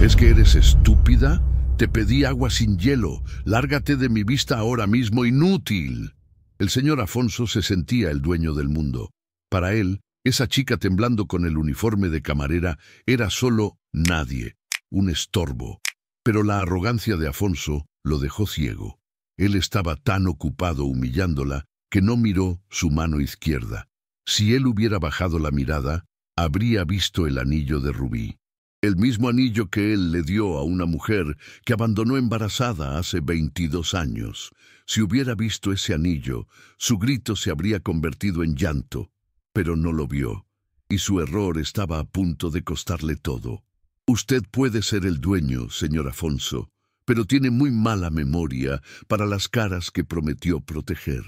¿Es que eres estúpida? Te pedí agua sin hielo. Lárgate de mi vista ahora mismo, inútil. El señor Afonso se sentía el dueño del mundo. Para él, esa chica temblando con el uniforme de camarera era solo nadie, un estorbo. Pero la arrogancia de Afonso lo dejó ciego. Él estaba tan ocupado humillándola que no miró su mano izquierda. Si él hubiera bajado la mirada, habría visto el anillo de rubí. El mismo anillo que él le dio a una mujer que abandonó embarazada hace 22 años. Si hubiera visto ese anillo, su grito se habría convertido en llanto. Pero no lo vio, y su error estaba a punto de costarle todo. Usted puede ser el dueño, señor Afonso, pero tiene muy mala memoria para las caras que prometió proteger.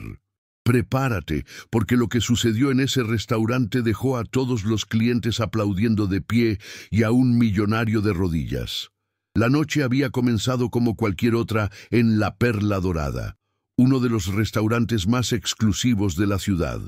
Prepárate, porque lo que sucedió en ese restaurante dejó a todos los clientes aplaudiendo de pie y a un millonario de rodillas. La noche había comenzado como cualquier otra en La Perla Dorada, uno de los restaurantes más exclusivos de la ciudad.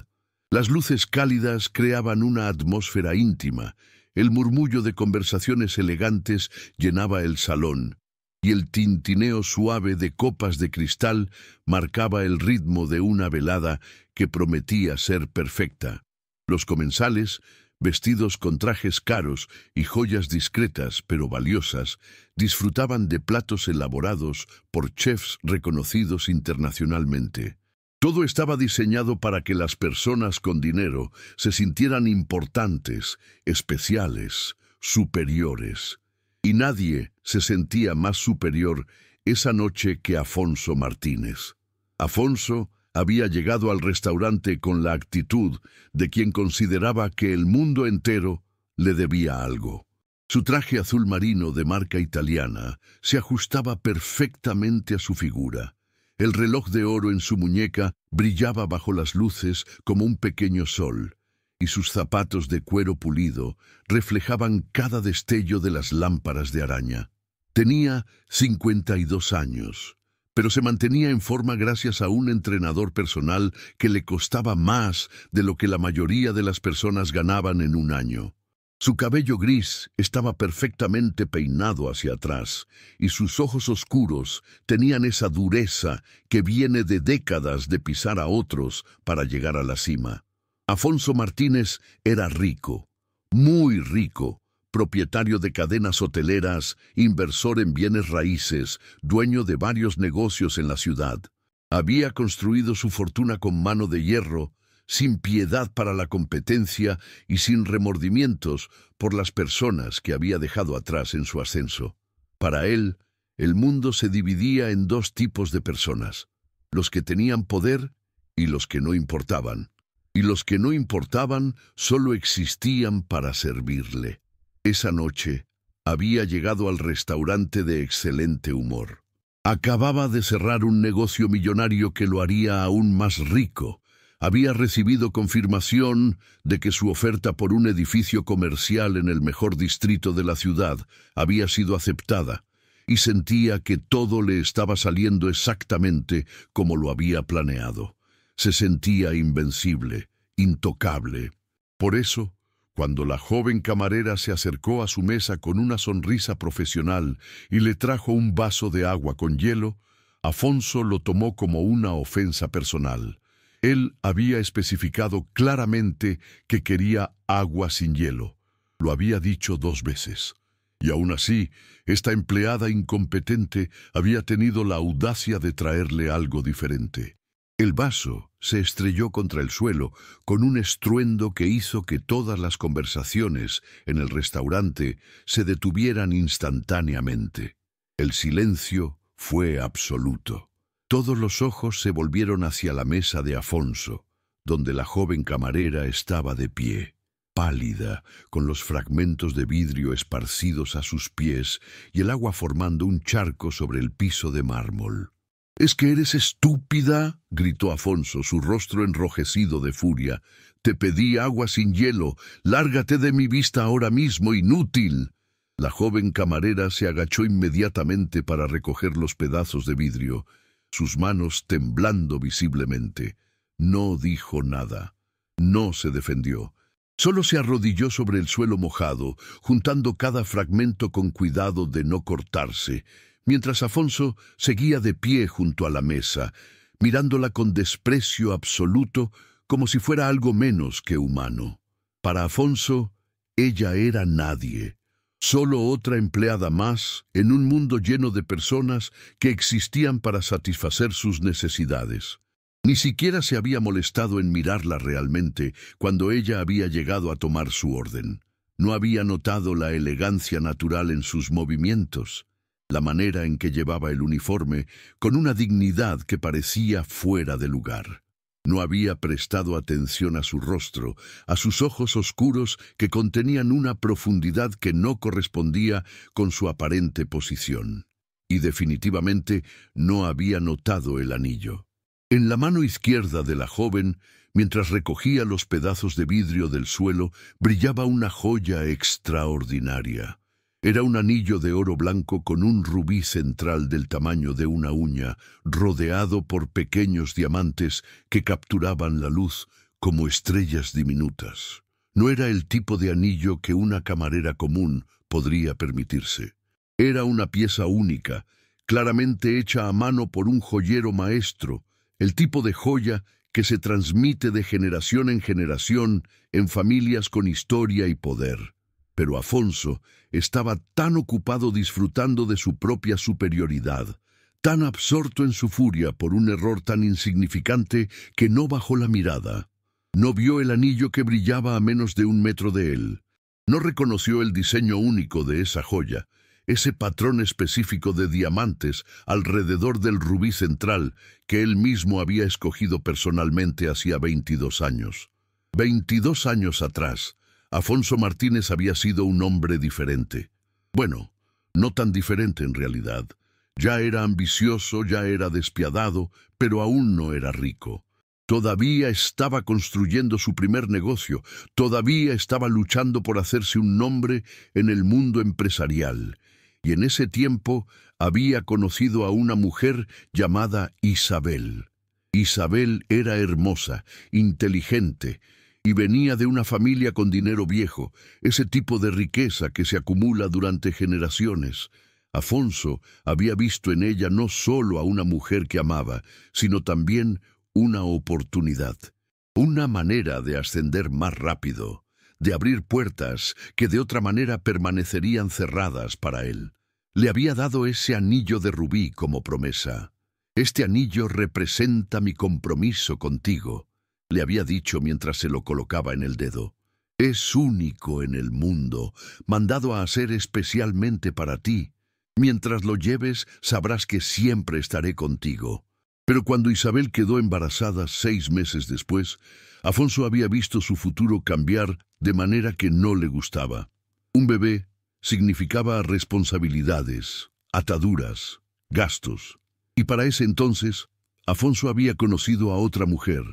Las luces cálidas creaban una atmósfera íntima, el murmullo de conversaciones elegantes llenaba el salón, y el tintineo suave de copas de cristal marcaba el ritmo de una velada que prometía ser perfecta. Los comensales, vestidos con trajes caros y joyas discretas pero valiosas, disfrutaban de platos elaborados por chefs reconocidos internacionalmente. Todo estaba diseñado para que las personas con dinero se sintieran importantes, especiales, superiores. Y nadie se sentía más superior esa noche que Afonso Martínez. Afonso había llegado al restaurante con la actitud de quien consideraba que el mundo entero le debía algo. Su traje azul marino de marca italiana se ajustaba perfectamente a su figura. El reloj de oro en su muñeca brillaba bajo las luces como un pequeño sol, y sus zapatos de cuero pulido reflejaban cada destello de las lámparas de araña. Tenía 52 años, pero se mantenía en forma gracias a un entrenador personal que le costaba más de lo que la mayoría de las personas ganaban en un año. Su cabello gris estaba perfectamente peinado hacia atrás, y sus ojos oscuros tenían esa dureza que viene de décadas de pisar a otros para llegar a la cima. Afonso Martínez era rico, muy rico, propietario de cadenas hoteleras, inversor en bienes raíces, dueño de varios negocios en la ciudad. Había construido su fortuna con mano de hierro, sin piedad para la competencia y sin remordimientos por las personas que había dejado atrás en su ascenso. Para él, el mundo se dividía en dos tipos de personas, los que tenían poder y los que no importaban. Y los que no importaban solo existían para servirle. Esa noche había llegado al restaurante de excelente humor. Acababa de cerrar un negocio millonario que lo haría aún más rico. Había recibido confirmación de que su oferta por un edificio comercial en el mejor distrito de la ciudad había sido aceptada, y sentía que todo le estaba saliendo exactamente como lo había planeado. Se sentía invencible, intocable. Por eso, cuando la joven camarera se acercó a su mesa con una sonrisa profesional y le trajo un vaso de agua con hielo, Afonso lo tomó como una ofensa personal. Él había especificado claramente que quería agua sin hielo. Lo había dicho 2 veces. Y aún así, esta empleada incompetente había tenido la audacia de traerle algo diferente. El vaso se estrelló contra el suelo con un estruendo que hizo que todas las conversaciones en el restaurante se detuvieran instantáneamente. El silencio fue absoluto. Todos los ojos se volvieron hacia la mesa de Afonso, donde la joven camarera estaba de pie, pálida, con los fragmentos de vidrio esparcidos a sus pies y el agua formando un charco sobre el piso de mármol. «¿Es que eres estúpida?», gritó Afonso, su rostro enrojecido de furia. «Te pedí agua sin hielo. Lárgate de mi vista ahora mismo, inútil». La joven camarera se agachó inmediatamente para recoger los pedazos de vidrio, sus manos temblando visiblemente. No dijo nada. No se defendió. Solo se arrodilló sobre el suelo mojado, juntando cada fragmento con cuidado de no cortarse, mientras Afonso seguía de pie junto a la mesa, mirándola con desprecio absoluto, como si fuera algo menos que humano. Para Afonso, ella era nadie, solo otra empleada más en un mundo lleno de personas que existían para satisfacer sus necesidades. Ni siquiera se había molestado en mirarla realmente cuando ella había llegado a tomar su orden. No había notado la elegancia natural en sus movimientos, la manera en que llevaba el uniforme, con una dignidad que parecía fuera de lugar. No había prestado atención a su rostro, a sus ojos oscuros que contenían una profundidad que no correspondía con su aparente posición. Y definitivamente no había notado el anillo. En la mano izquierda de la joven, mientras recogía los pedazos de vidrio del suelo, brillaba una joya extraordinaria. Era un anillo de oro blanco con un rubí central del tamaño de una uña, rodeado por pequeños diamantes que capturaban la luz como estrellas diminutas. No era el tipo de anillo que una camarera común podría permitirse. Era una pieza única, claramente hecha a mano por un joyero maestro, el tipo de joya que se transmite de generación en generación en familias con historia y poder. Pero Afonso estaba tan ocupado disfrutando de su propia superioridad, tan absorto en su furia por un error tan insignificante que no bajó la mirada. No vio el anillo que brillaba a menos de 1 metro de él. No reconoció el diseño único de esa joya, ese patrón específico de diamantes alrededor del rubí central que él mismo había escogido personalmente hacía 22 años. 22 años atrás, Afonso Martínez había sido un hombre diferente. Bueno, no tan diferente en realidad. Ya era ambicioso, ya era despiadado, pero aún no era rico. Todavía estaba construyendo su primer negocio, todavía estaba luchando por hacerse un nombre en el mundo empresarial. Y en ese tiempo había conocido a una mujer llamada Isabel. Isabel era hermosa, inteligente, y venía de una familia con dinero viejo, ese tipo de riqueza que se acumula durante generaciones. Afonso había visto en ella no solo a una mujer que amaba, sino también una oportunidad, una manera de ascender más rápido, de abrir puertas que de otra manera permanecerían cerradas para él. Le había dado ese anillo de rubí como promesa. Este anillo representa mi compromiso contigo, le había dicho mientras se lo colocaba en el dedo. Es único en el mundo, mandado a hacer especialmente para ti. Mientras lo lleves, sabrás que siempre estaré contigo. Pero cuando Isabel quedó embarazada 6 meses después, Afonso había visto su futuro cambiar de manera que no le gustaba. Un bebé significaba responsabilidades, ataduras, gastos. Y para ese entonces, Afonso había conocido a otra mujer,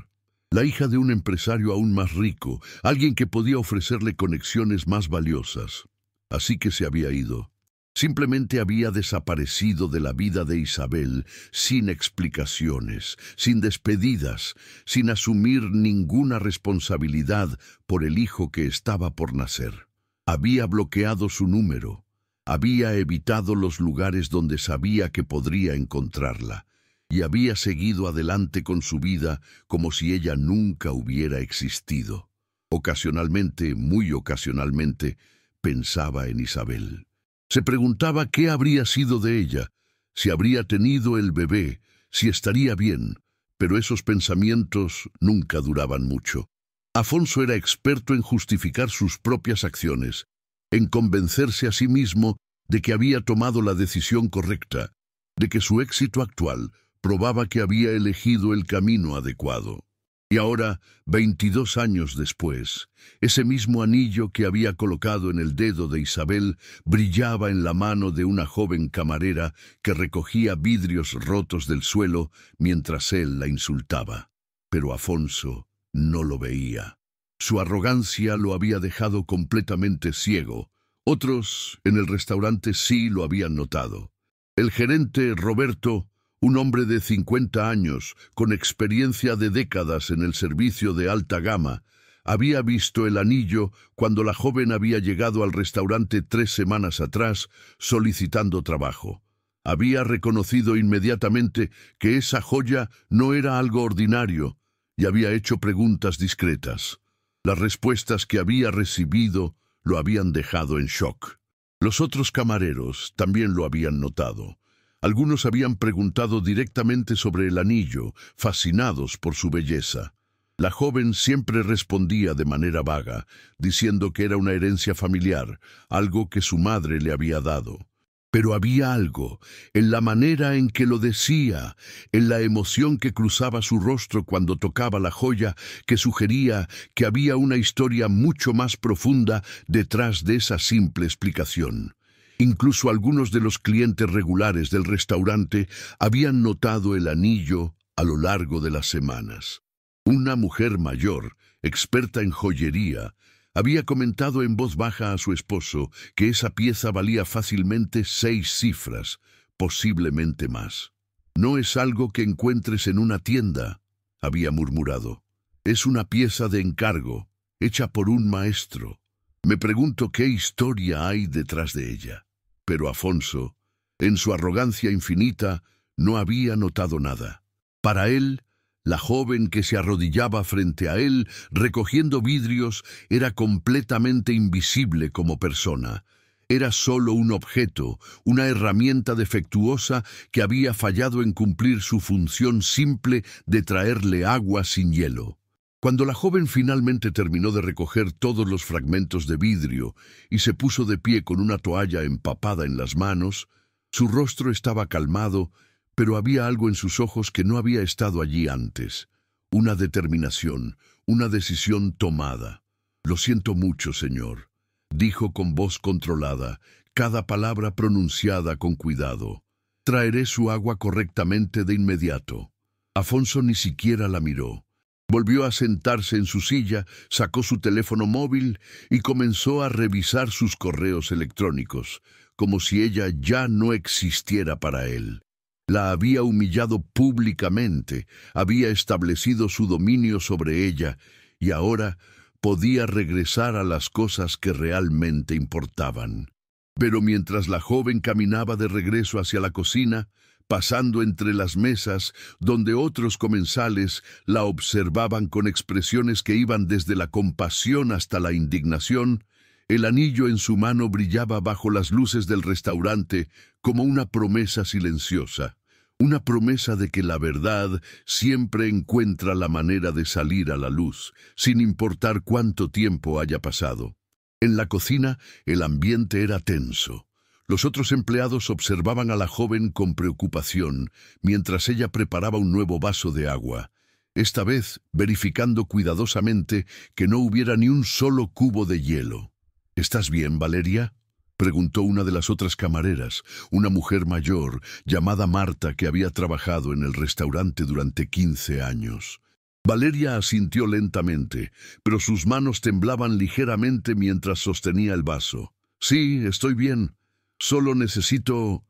la hija de un empresario aún más rico, alguien que podía ofrecerle conexiones más valiosas. Así que se había ido. Simplemente había desaparecido de la vida de Isabel, sin explicaciones, sin despedidas, sin asumir ninguna responsabilidad por el hijo que estaba por nacer. Había bloqueado su número, había evitado los lugares donde sabía que podría encontrarla, y había seguido adelante con su vida como si ella nunca hubiera existido. Ocasionalmente, muy ocasionalmente, pensaba en Isabel. Se preguntaba qué habría sido de ella, si habría tenido el bebé, si estaría bien, pero esos pensamientos nunca duraban mucho. Afonso era experto en justificar sus propias acciones, en convencerse a sí mismo de que había tomado la decisión correcta, de que su éxito actual probaba que había elegido el camino adecuado. Y ahora, 22 años después, ese mismo anillo que había colocado en el dedo de Isabel brillaba en la mano de una joven camarera que recogía vidrios rotos del suelo mientras él la insultaba. Pero Afonso no lo veía. Su arrogancia lo había dejado completamente ciego. Otros en el restaurante sí lo habían notado. El gerente Roberto, un hombre de 50 años, con experiencia de décadas en el servicio de alta gama, Había visto el anillo cuando la joven había llegado al restaurante 3 semanas atrás solicitando trabajo. Había reconocido inmediatamente que esa joya no era algo ordinario y había hecho preguntas discretas. Las respuestas que había recibido lo habían dejado en shock. Los otros camareros también lo habían notado. Algunos habían preguntado directamente sobre el anillo, fascinados por su belleza. La joven siempre respondía de manera vaga, diciendo que era una herencia familiar, algo que su madre le había dado. Pero había algo, en la manera en que lo decía, en la emoción que cruzaba su rostro cuando tocaba la joya, que sugería que había una historia mucho más profunda detrás de esa simple explicación. Incluso algunos de los clientes regulares del restaurante habían notado el anillo a lo largo de las semanas. Una mujer mayor, experta en joyería, había comentado en voz baja a su esposo que esa pieza valía fácilmente 6 cifras, posiblemente más. «No es algo que encuentres en una tienda», había murmurado. «Es una pieza de encargo, hecha por un maestro. Me pregunto qué historia hay detrás de ella». Pero Afonso, en su arrogancia infinita, no había notado nada. Para él, la joven que se arrodillaba frente a él, recogiendo vidrios, era completamente invisible como persona. Era solo un objeto, una herramienta defectuosa que había fallado en cumplir su función simple de traerle agua sin hielo. Cuando la joven finalmente terminó de recoger todos los fragmentos de vidrio y se puso de pie con una toalla empapada en las manos, su rostro estaba calmado, pero había algo en sus ojos que no había estado allí antes. Una determinación, una decisión tomada. «Lo siento mucho, señor», dijo con voz controlada, cada palabra pronunciada con cuidado. «Traeré su agua correctamente de inmediato». Afonso ni siquiera la miró. Volvió a sentarse en su silla, sacó su teléfono móvil y comenzó a revisar sus correos electrónicos, como si ella ya no existiera para él. La había humillado públicamente, había establecido su dominio sobre ella y ahora podía regresar a las cosas que realmente importaban. Pero mientras la joven caminaba de regreso hacia la cocina, pasando entre las mesas donde otros comensales la observaban con expresiones que iban desde la compasión hasta la indignación, el anillo en su mano brillaba bajo las luces del restaurante como una promesa silenciosa, una promesa de que la verdad siempre encuentra la manera de salir a la luz, sin importar cuánto tiempo haya pasado. En la cocina, el ambiente era tenso. Los otros empleados observaban a la joven con preocupación, mientras ella preparaba un nuevo vaso de agua, esta vez verificando cuidadosamente que no hubiera ni un solo cubo de hielo. «¿Estás bien, Valeria?», preguntó una de las otras camareras, una mujer mayor llamada Marta que había trabajado en el restaurante durante 15 años. Valeria asintió lentamente, pero sus manos temblaban ligeramente mientras sostenía el vaso. «Sí, estoy bien. Solo necesito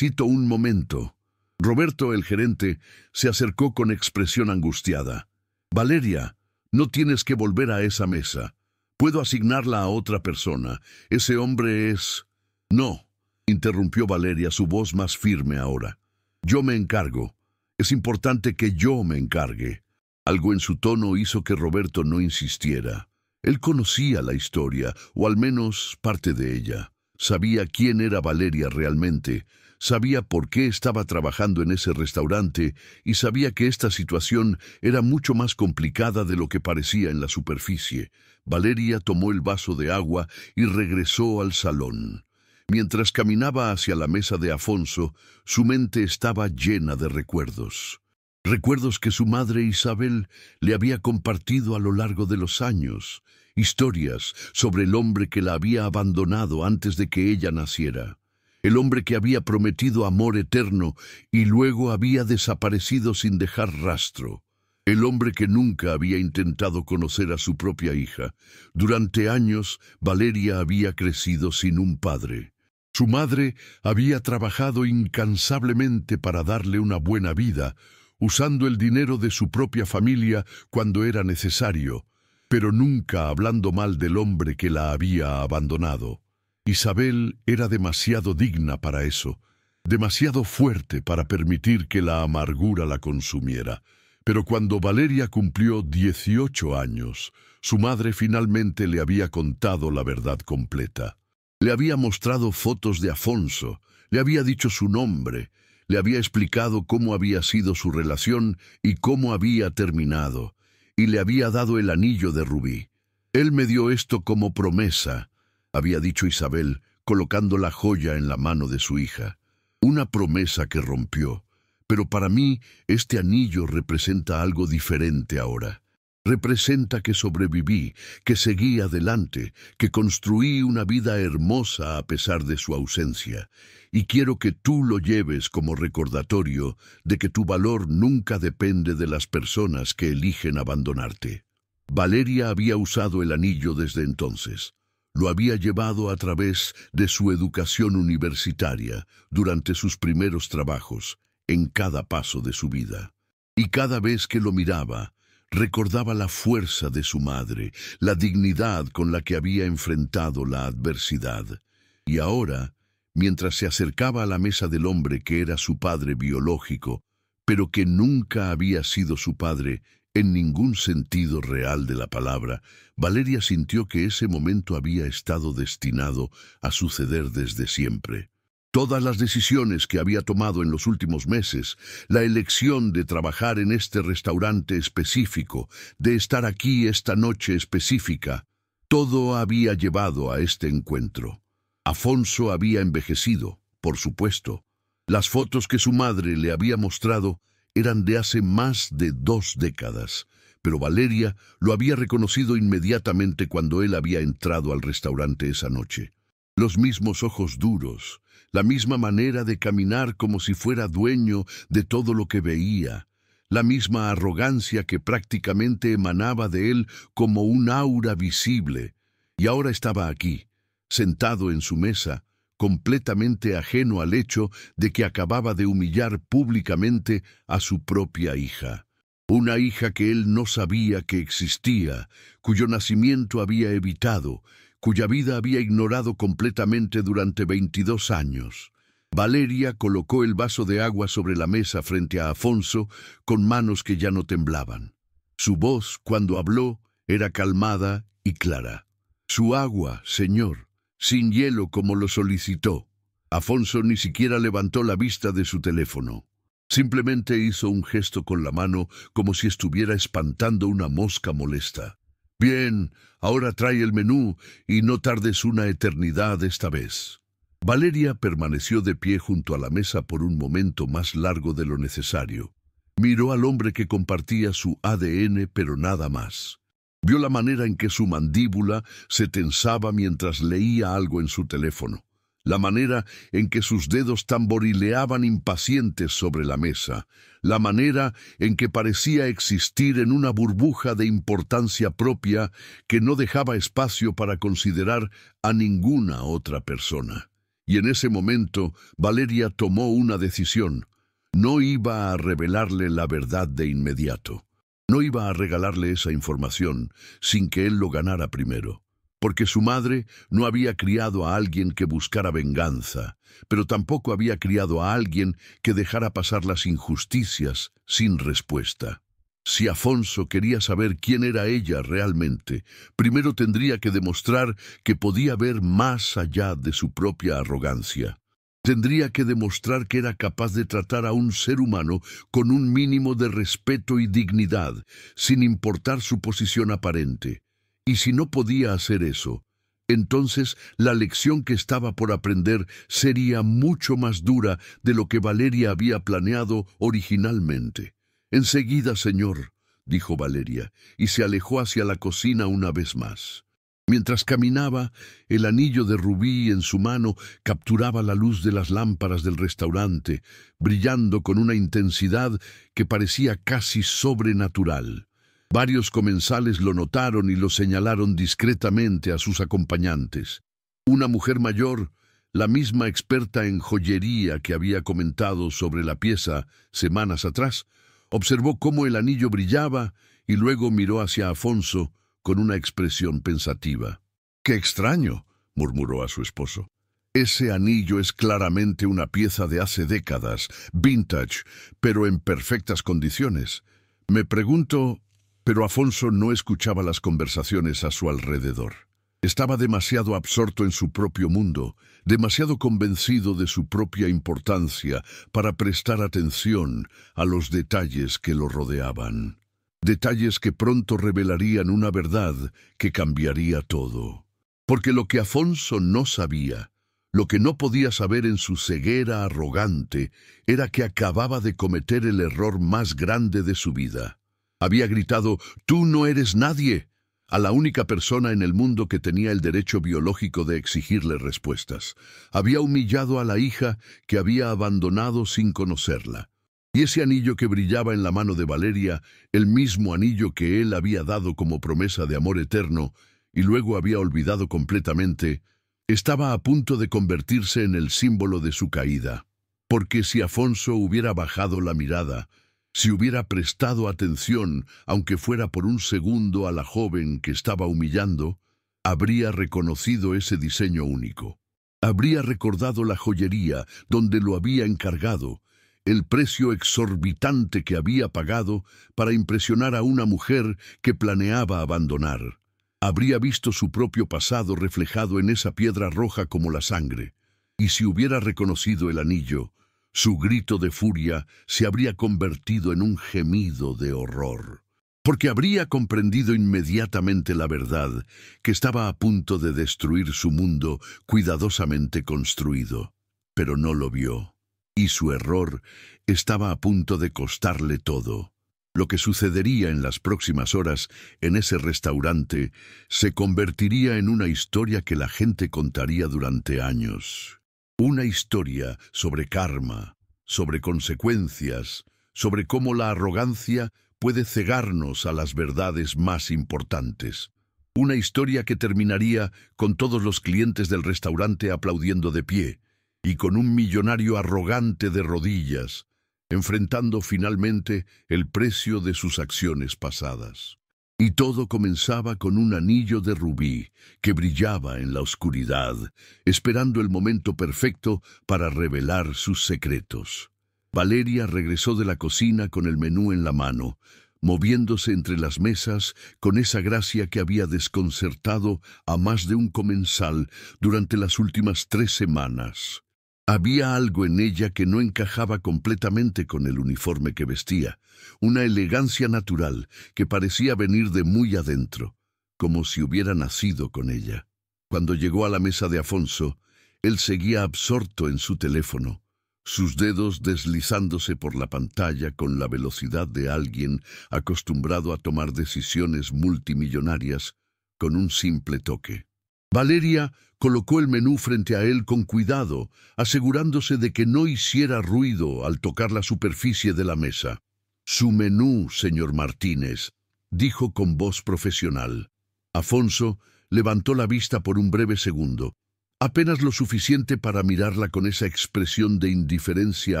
un momento». Roberto, el gerente, se acercó con expresión angustiada. «Valeria, no tienes que volver a esa mesa. Puedo asignarla a otra persona. Ese hombre es...» «No», interrumpió Valeria, su voz más firme ahora. «Yo me encargo. Es importante que yo me encargue». Algo en su tono hizo que Roberto no insistiera. Él conocía la historia, o al menos parte de ella. Sabía quién era Valeria realmente, sabía por qué estaba trabajando en ese restaurante y sabía que esta situación era mucho más complicada de lo que parecía en la superficie. Valeria tomó el vaso de agua y regresó al salón. Mientras caminaba hacia la mesa de Afonso, su mente estaba llena de recuerdos. Recuerdos que su madre Isabel le había compartido a lo largo de los años. Historias sobre el hombre que la había abandonado antes de que ella naciera. El hombre que había prometido amor eterno y luego había desaparecido sin dejar rastro. El hombre que nunca había intentado conocer a su propia hija. Durante años, Valeria había crecido sin un padre. Su madre había trabajado incansablemente para darle una buena vida, usando el dinero de su propia familia cuando era necesario. pero nunca hablando mal del hombre que la había abandonado. Isabel era demasiado digna para eso, demasiado fuerte para permitir que la amargura la consumiera. Pero cuando Valeria cumplió 18 años, su madre finalmente le había contado la verdad completa. Le había mostrado fotos de Afonso, le había dicho su nombre, le había explicado cómo había sido su relación y cómo había terminado, y le había dado el anillo de rubí. Él me dio esto como promesa, había dicho Isabel, colocando la joya en la mano de su hija. Una promesa que rompió. Pero para mí, este anillo representa algo diferente ahora. Representa que sobreviví, que seguí adelante, que construí una vida hermosa a pesar de su ausencia. Y quiero que tú lo lleves como recordatorio de que tu valor nunca depende de las personas que eligen abandonarte. Valeria había usado el anillo desde entonces. Lo había llevado a través de su educación universitaria, durante sus primeros trabajos, en cada paso de su vida. Y cada vez que lo miraba, recordaba la fuerza de su madre, la dignidad con la que había enfrentado la adversidad. Y ahora, mientras se acercaba a la mesa del hombre que era su padre biológico, pero que nunca había sido su padre en ningún sentido real de la palabra, Valeria sintió que ese momento había estado destinado a suceder desde siempre. Todas las decisiones que había tomado en los últimos meses, la elección de trabajar en este restaurante específico, de estar aquí esta noche específica, todo había llevado a este encuentro. Afonso había envejecido, por supuesto. Las fotos que su madre le había mostrado eran de hace más de 2 décadas, pero Valeria lo había reconocido inmediatamente cuando él había entrado al restaurante esa noche. Los mismos ojos duros, la misma manera de caminar como si fuera dueño de todo lo que veía, la misma arrogancia que prácticamente emanaba de él como un aura visible, y ahora estaba aquí, sentado en su mesa, completamente ajeno al hecho de que acababa de humillar públicamente a su propia hija. Una hija que él no sabía que existía, cuyo nacimiento había evitado, cuya vida había ignorado completamente durante 22 años. Valeria colocó el vaso de agua sobre la mesa frente a Afonso con manos que ya no temblaban. Su voz, cuando habló, era calmada y clara. «Su agua, señor, sin hielo como lo solicitó». Afonso ni siquiera levantó la vista de su teléfono. Simplemente hizo un gesto con la mano como si estuviera espantando una mosca molesta. «Bien, ahora trae el menú y no tardes una eternidad esta vez». Valeria permaneció de pie junto a la mesa por un momento más largo de lo necesario. Miró al hombre que compartía su ADN, pero nada más. Vio la manera en que su mandíbula se tensaba mientras leía algo en su teléfono. La manera en que sus dedos tamborileaban impacientes sobre la mesa, la manera en que parecía existir en una burbuja de importancia propia que no dejaba espacio para considerar a ninguna otra persona. Y en ese momento, Valeria tomó una decisión. No iba a revelarle la verdad de inmediato. No iba a regalarle esa información sin que él lo ganara primero. Porque su madre no había criado a alguien que buscara venganza, pero tampoco había criado a alguien que dejara pasar las injusticias sin respuesta. Si Afonso quería saber quién era ella realmente, primero tendría que demostrar que podía ver más allá de su propia arrogancia. Tendría que demostrar que era capaz de tratar a un ser humano con un mínimo de respeto y dignidad, sin importar su posición aparente. Y si no podía hacer eso, entonces la lección que estaba por aprender sería mucho más dura de lo que Valeria había planeado originalmente. «Enseguida, señor», dijo Valeria, y se alejó hacia la cocina una vez más. Mientras caminaba, el anillo de rubí en su mano capturaba la luz de las lámparas del restaurante, brillando con una intensidad que parecía casi sobrenatural. Varios comensales lo notaron y lo señalaron discretamente a sus acompañantes. Una mujer mayor, la misma experta en joyería que había comentado sobre la pieza semanas atrás, observó cómo el anillo brillaba y luego miró hacia Afonso con una expresión pensativa. «¡Qué extraño!», murmuró a su esposo. «Ese anillo es claramente una pieza de hace décadas, vintage, pero en perfectas condiciones. Me pregunto...». Pero Afonso no escuchaba las conversaciones a su alrededor. Estaba demasiado absorto en su propio mundo, demasiado convencido de su propia importancia para prestar atención a los detalles que lo rodeaban. Detalles que pronto revelarían una verdad que cambiaría todo. Porque lo que Afonso no sabía, lo que no podía saber en su ceguera arrogante, era que acababa de cometer el error más grande de su vida. Había gritado «¡Tú no eres nadie!» a la única persona en el mundo que tenía el derecho biológico de exigirle respuestas. Había humillado a la hija que había abandonado sin conocerla. Y ese anillo que brillaba en la mano de Valeria, el mismo anillo que él había dado como promesa de amor eterno y luego había olvidado completamente, estaba a punto de convertirse en el símbolo de su caída. Porque si Afonso hubiera bajado la mirada, si hubiera prestado atención, aunque fuera por un segundo, a la joven que estaba humillando, habría reconocido ese diseño único. Habría recordado la joyería donde lo había encargado, el precio exorbitante que había pagado para impresionar a una mujer que planeaba abandonar. Habría visto su propio pasado reflejado en esa piedra roja como la sangre. Y si hubiera reconocido el anillo, su grito de furia se habría convertido en un gemido de horror, porque habría comprendido inmediatamente la verdad que estaba a punto de destruir su mundo cuidadosamente construido. Pero no lo vio, y su error estaba a punto de costarle todo. Lo que sucedería en las próximas horas en ese restaurante se convertiría en una historia que la gente contaría durante años. Una historia sobre karma, sobre consecuencias, sobre cómo la arrogancia puede cegarnos a las verdades más importantes. Una historia que terminaría con todos los clientes del restaurante aplaudiendo de pie y con un millonario arrogante de rodillas, enfrentando finalmente el precio de sus acciones pasadas. Y todo comenzaba con un anillo de rubí que brillaba en la oscuridad, esperando el momento perfecto para revelar sus secretos. Valeria regresó de la cocina con el menú en la mano, moviéndose entre las mesas con esa gracia que había desconcertado a más de un comensal durante las últimas 3 semanas. Había algo en ella que no encajaba completamente con el uniforme que vestía, una elegancia natural que parecía venir de muy adentro, como si hubiera nacido con ella. Cuando llegó a la mesa de Afonso, él seguía absorto en su teléfono, sus dedos deslizándose por la pantalla con la velocidad de alguien acostumbrado a tomar decisiones multimillonarias con un simple toque. Valeria colocó el menú frente a él con cuidado, asegurándose de que no hiciera ruido al tocar la superficie de la mesa. «Su menú, señor Martínez», dijo con voz profesional. Afonso levantó la vista por un breve segundo, apenas lo suficiente para mirarla con esa expresión de indiferencia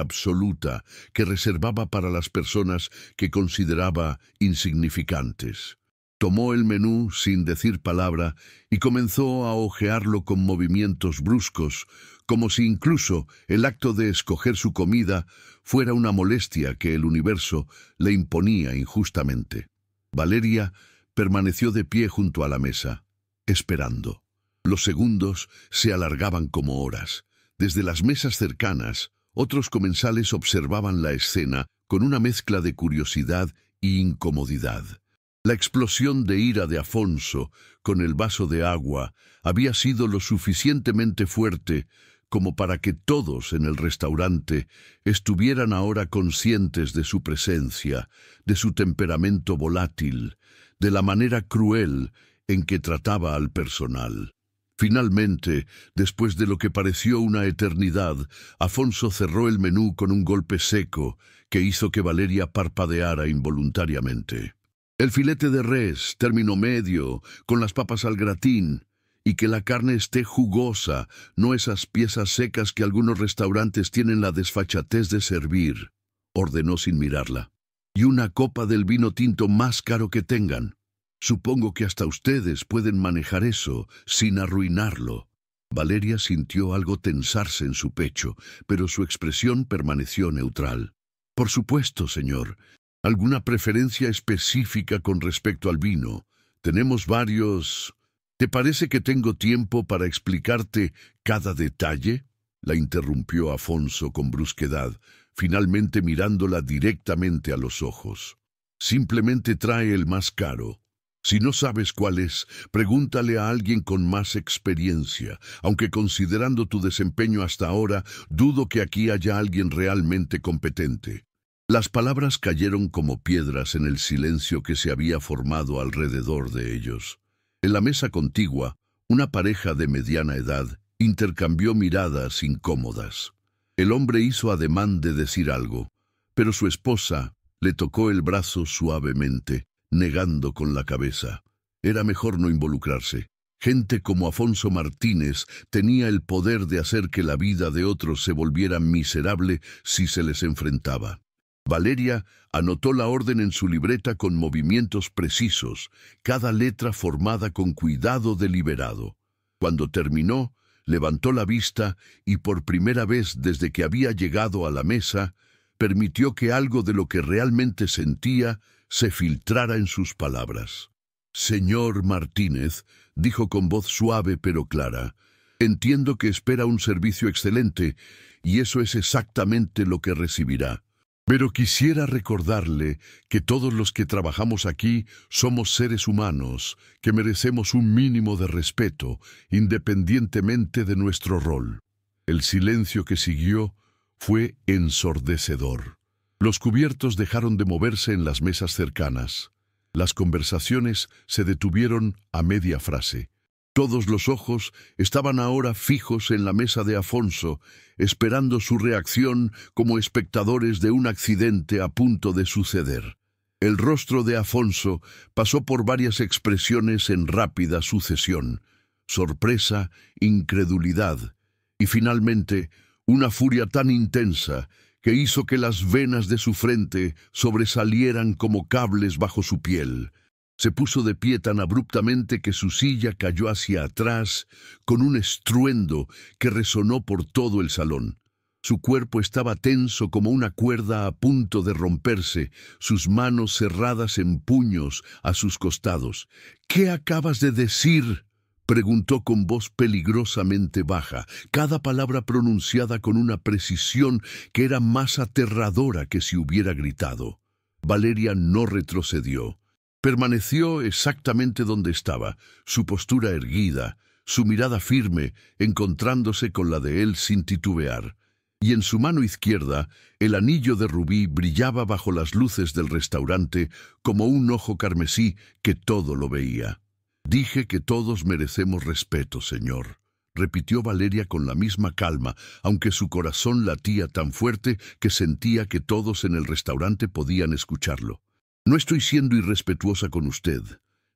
absoluta que reservaba para las personas que consideraba insignificantes. Tomó el menú sin decir palabra y comenzó a hojearlo con movimientos bruscos, como si incluso el acto de escoger su comida fuera una molestia que el universo le imponía injustamente. Valeria permaneció de pie junto a la mesa, esperando. Los segundos se alargaban como horas. Desde las mesas cercanas, otros comensales observaban la escena con una mezcla de curiosidad y incomodidad. La explosión de ira de Afonso con el vaso de agua había sido lo suficientemente fuerte como para que todos en el restaurante estuvieran ahora conscientes de su presencia, de su temperamento volátil, de la manera cruel en que trataba al personal. Finalmente, después de lo que pareció una eternidad, Afonso cerró el menú con un golpe seco que hizo que Valeria parpadeara involuntariamente. «El filete de res, término medio, con las papas al gratín, y que la carne esté jugosa, no esas piezas secas que algunos restaurantes tienen la desfachatez de servir», ordenó sin mirarla. «Y una copa del vino tinto más caro que tengan». Supongo que hasta ustedes pueden manejar eso sin arruinarlo. Valeria sintió algo tensarse en su pecho, pero su expresión permaneció neutral. Por supuesto, señor. ¿Alguna preferencia específica con respecto al vino? Tenemos varios... ¿Te parece que tengo tiempo para explicarte cada detalle? La interrumpió Afonso con brusquedad, finalmente mirándola directamente a los ojos. Simplemente trae el más caro. Si no sabes cuál es, pregúntale a alguien con más experiencia, aunque considerando tu desempeño hasta ahora, dudo que aquí haya alguien realmente competente. Las palabras cayeron como piedras en el silencio que se había formado alrededor de ellos. En la mesa contigua, una pareja de mediana edad intercambió miradas incómodas. El hombre hizo ademán de decir algo, pero su esposa le tocó el brazo suavemente, negando con la cabeza. Era mejor no involucrarse. Gente como Afonso Martínez tenía el poder de hacer que la vida de otros se volviera miserable si se les enfrentaba. Valeria anotó la orden en su libreta con movimientos precisos, cada letra formada con cuidado deliberado. Cuando terminó, levantó la vista y por primera vez desde que había llegado a la mesa, permitió que algo de lo que realmente sentía se filtrara en sus palabras. «Señor Martínez», dijo con voz suave pero clara, «entiendo que espera un servicio excelente, y eso es exactamente lo que recibirá. Pero quisiera recordarle que todos los que trabajamos aquí somos seres humanos, que merecemos un mínimo de respeto, independientemente de nuestro rol». El silencio que siguió fue ensordecedor. Los cubiertos dejaron de moverse en las mesas cercanas. Las conversaciones se detuvieron a media frase. Todos los ojos estaban ahora fijos en la mesa de Afonso, esperando su reacción como espectadores de un accidente a punto de suceder. El rostro de Afonso pasó por varias expresiones en rápida sucesión: sorpresa, incredulidad y finalmente una furia tan intensa que hizo que las venas de su frente sobresalieran como cables bajo su piel. Se puso de pie tan abruptamente que su silla cayó hacia atrás con un estruendo que resonó por todo el salón. Su cuerpo estaba tenso como una cuerda a punto de romperse, sus manos cerradas en puños a sus costados. «¿Qué acabas de decir?», preguntó con voz peligrosamente baja, cada palabra pronunciada con una precisión que era más aterradora que si hubiera gritado. Valeria no retrocedió. Permaneció exactamente donde estaba, su postura erguida, su mirada firme, encontrándose con la de él sin titubear. Y en su mano izquierda, el anillo de rubí brillaba bajo las luces del restaurante como un ojo carmesí que todo lo veía. «Dije que todos merecemos respeto, señor», repitió Valeria con la misma calma, aunque su corazón latía tan fuerte que sentía que todos en el restaurante podían escucharlo. «No estoy siendo irrespetuosa con usted.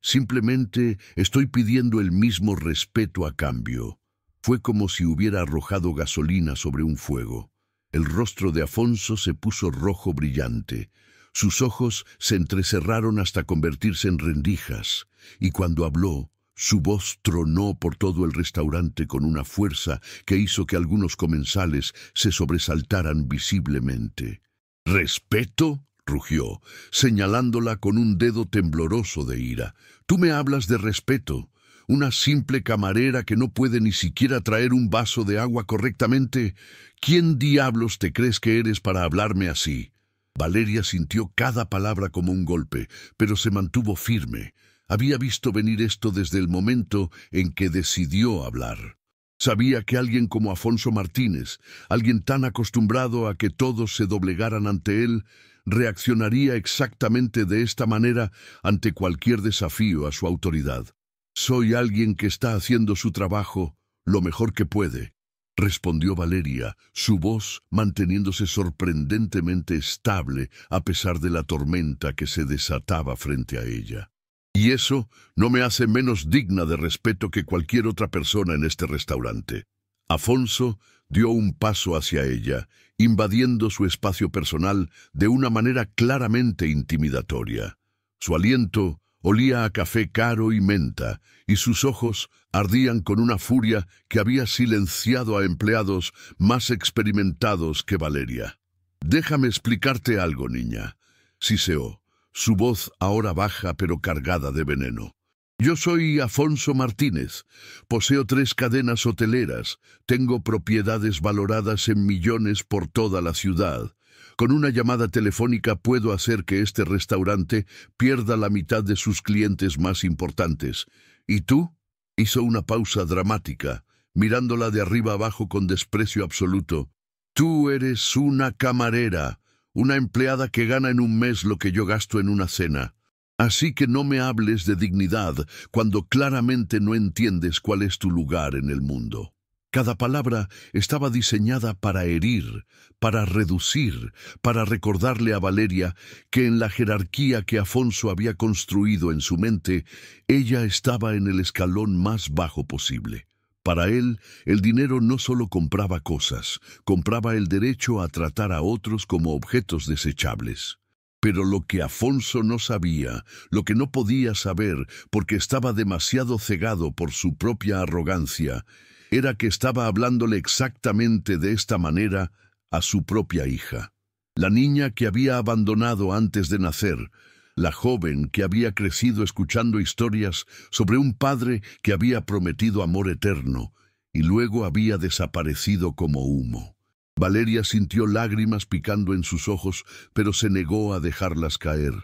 Simplemente estoy pidiendo el mismo respeto a cambio». Fue como si hubiera arrojado gasolina sobre un fuego. El rostro de Afonso se puso rojo brillante. Sus ojos se entrecerraron hasta convertirse en rendijas, y cuando habló, su voz tronó por todo el restaurante con una fuerza que hizo que algunos comensales se sobresaltaran visiblemente. «¿Respeto?», rugió, señalándola con un dedo tembloroso de ira. «¿Tú me hablas de respeto? ¿Una simple camarera que no puede ni siquiera traer un vaso de agua correctamente? ¿Quién diablos te crees que eres para hablarme así?». Valeria sintió cada palabra como un golpe, pero se mantuvo firme. Había visto venir esto desde el momento en que decidió hablar. Sabía que alguien como Afonso Martínez, alguien tan acostumbrado a que todos se doblegaran ante él, reaccionaría exactamente de esta manera ante cualquier desafío a su autoridad. «Soy alguien que está haciendo su trabajo lo mejor que puede», respondió Valeria, su voz manteniéndose sorprendentemente estable a pesar de la tormenta que se desataba frente a ella. «Y eso no me hace menos digna de respeto que cualquier otra persona en este restaurante». Afonso dio un paso hacia ella, invadiendo su espacio personal de una manera claramente intimidatoria. Su aliento Olía a café caro y menta, y sus ojos ardían con una furia que había silenciado a empleados más experimentados que Valeria. «Déjame explicarte algo, niña», siseó, su voz ahora baja pero cargada de veneno. «Yo soy Afonso Martínez, poseo 3 cadenas hoteleras, tengo propiedades valoradas en millones por toda la ciudad. Con una llamada telefónica puedo hacer que este restaurante pierda la mitad de sus clientes más importantes. ¿Y tú?», hizo una pausa dramática, mirándola de arriba abajo con desprecio absoluto. «Tú eres una camarera, una empleada que gana en un mes lo que yo gasto en una cena. Así que no me hables de dignidad cuando claramente no entiendes cuál es tu lugar en el mundo». Cada palabra estaba diseñada para herir, para reducir, para recordarle a Valeria que en la jerarquía que Afonso había construido en su mente, ella estaba en el escalón más bajo posible. Para él, el dinero no solo compraba cosas, compraba el derecho a tratar a otros como objetos desechables. Pero lo que Afonso no sabía, lo que no podía saber porque estaba demasiado cegado por su propia arrogancia, era que estaba hablándole exactamente de esta manera a su propia hija. La niña que había abandonado antes de nacer, la joven que había crecido escuchando historias sobre un padre que había prometido amor eterno y luego había desaparecido como humo. Valeria sintió lágrimas picando en sus ojos, pero se negó a dejarlas caer.